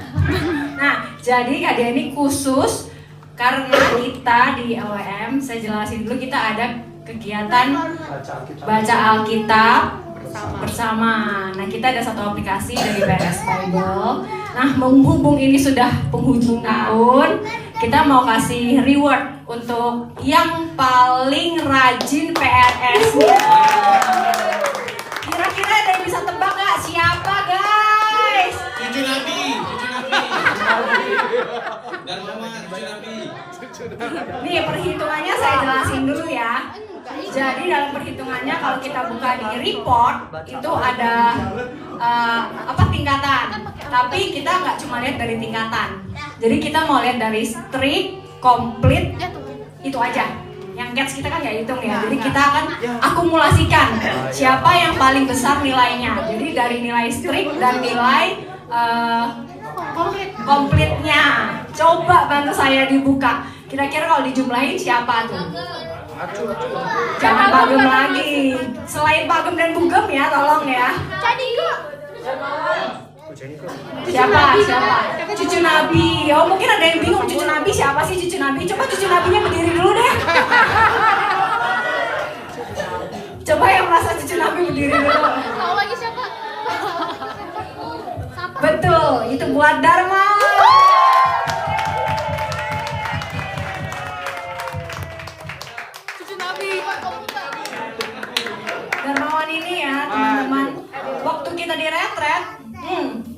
Nah, jadi hadiah ini khusus karena kita di LWM, saya jelasin dulu, kita ada kegiatan baca Alkitab bersama. Nah, kita ada satu aplikasi dari PS Bible. Nah, menghubung ini sudah penghujung tahun, kita mau kasih reward untuk yang paling rajin PNS-nya. Kira-kira ada yang bisa tebak nggak siapa guys? Cucu Nabi. Dan Mama, cucu Nabi. Nih perhitungannya saya jelasin dulu ya. Jadi dalam perhitungannya kalau kita buka di report itu ada tingkatan. Tapi kita nggak cuma lihat dari tingkatan. Jadi kita mau lihat dari strict, complete, itu aja. Yang catch kita kan nggak hitung ya. Jadi kita akan akumulasikan siapa yang paling besar nilainya. Jadi dari nilai strict dan nilai komplitnya. Coba bantu saya dibuka. Kira-kira kalau dijumlahin siapa tuh? Jangan Pagem lagi. Selain Pagem dan Bugem ya, tolong ya. Siapa? Cucu Nabi. Oh mungkin ada yang bingung cucu Nabi siapa sih cucu Nabi? Coba cucu Nabinya berdiri dulu deh. Coba yang merasa cucu Nabi berdiri dulu. Tahu lagi siapa? Betul, itu buat Dharma. Cucu Nabi. Darmawan ini ya teman-teman. Waktu kita di retret,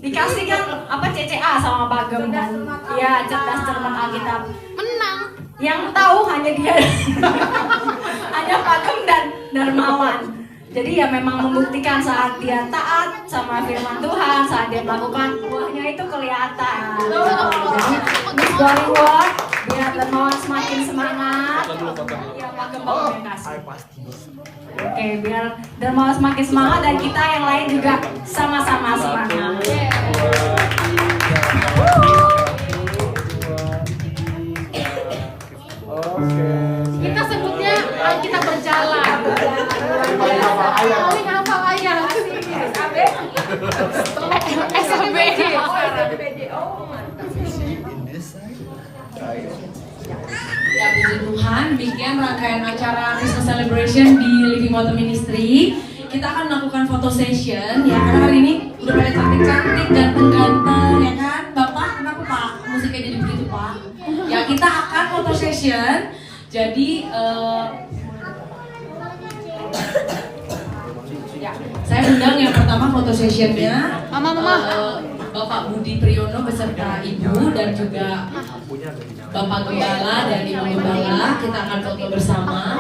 dikasih kan apa CCA sama Bagem dan ya cerdas cermat Alkitab. Menang. Yang tahu hanya dia, hanya Bagem dan Darmawan. Jadi ya memang membuktikan saat dia taat sama firman Tuhan, saat dia melakukan buahnya itu kelihatan. Jadi Miss Going Word, biar Darmawan semakin semangat. Ya Bagem yang kasih. Oke, biar Darmawan semakin semangat dan kita yang lain juga sama-sama semangat. Kita sebutnya kita berjalan. Paling hafal ayat. SABD. Ya puji Tuhan, demikian rangkaian acara Christmas Celebration di Living Water Ministry. Kita akan melakukan photo session ya, karena hari ini udah pada cantik-cantik, ganteng-ganteng ya kan. Bapak, kenapa Pak? Musiknya jadi begitu Pak? Ya kita akan photo session. Jadi ya, saya undang yang pertama foto sessionnya Bapak Budi Priyono beserta Ibu dan juga Bapak Gembala dan Ibu Gembala. Kita akan foto bersama.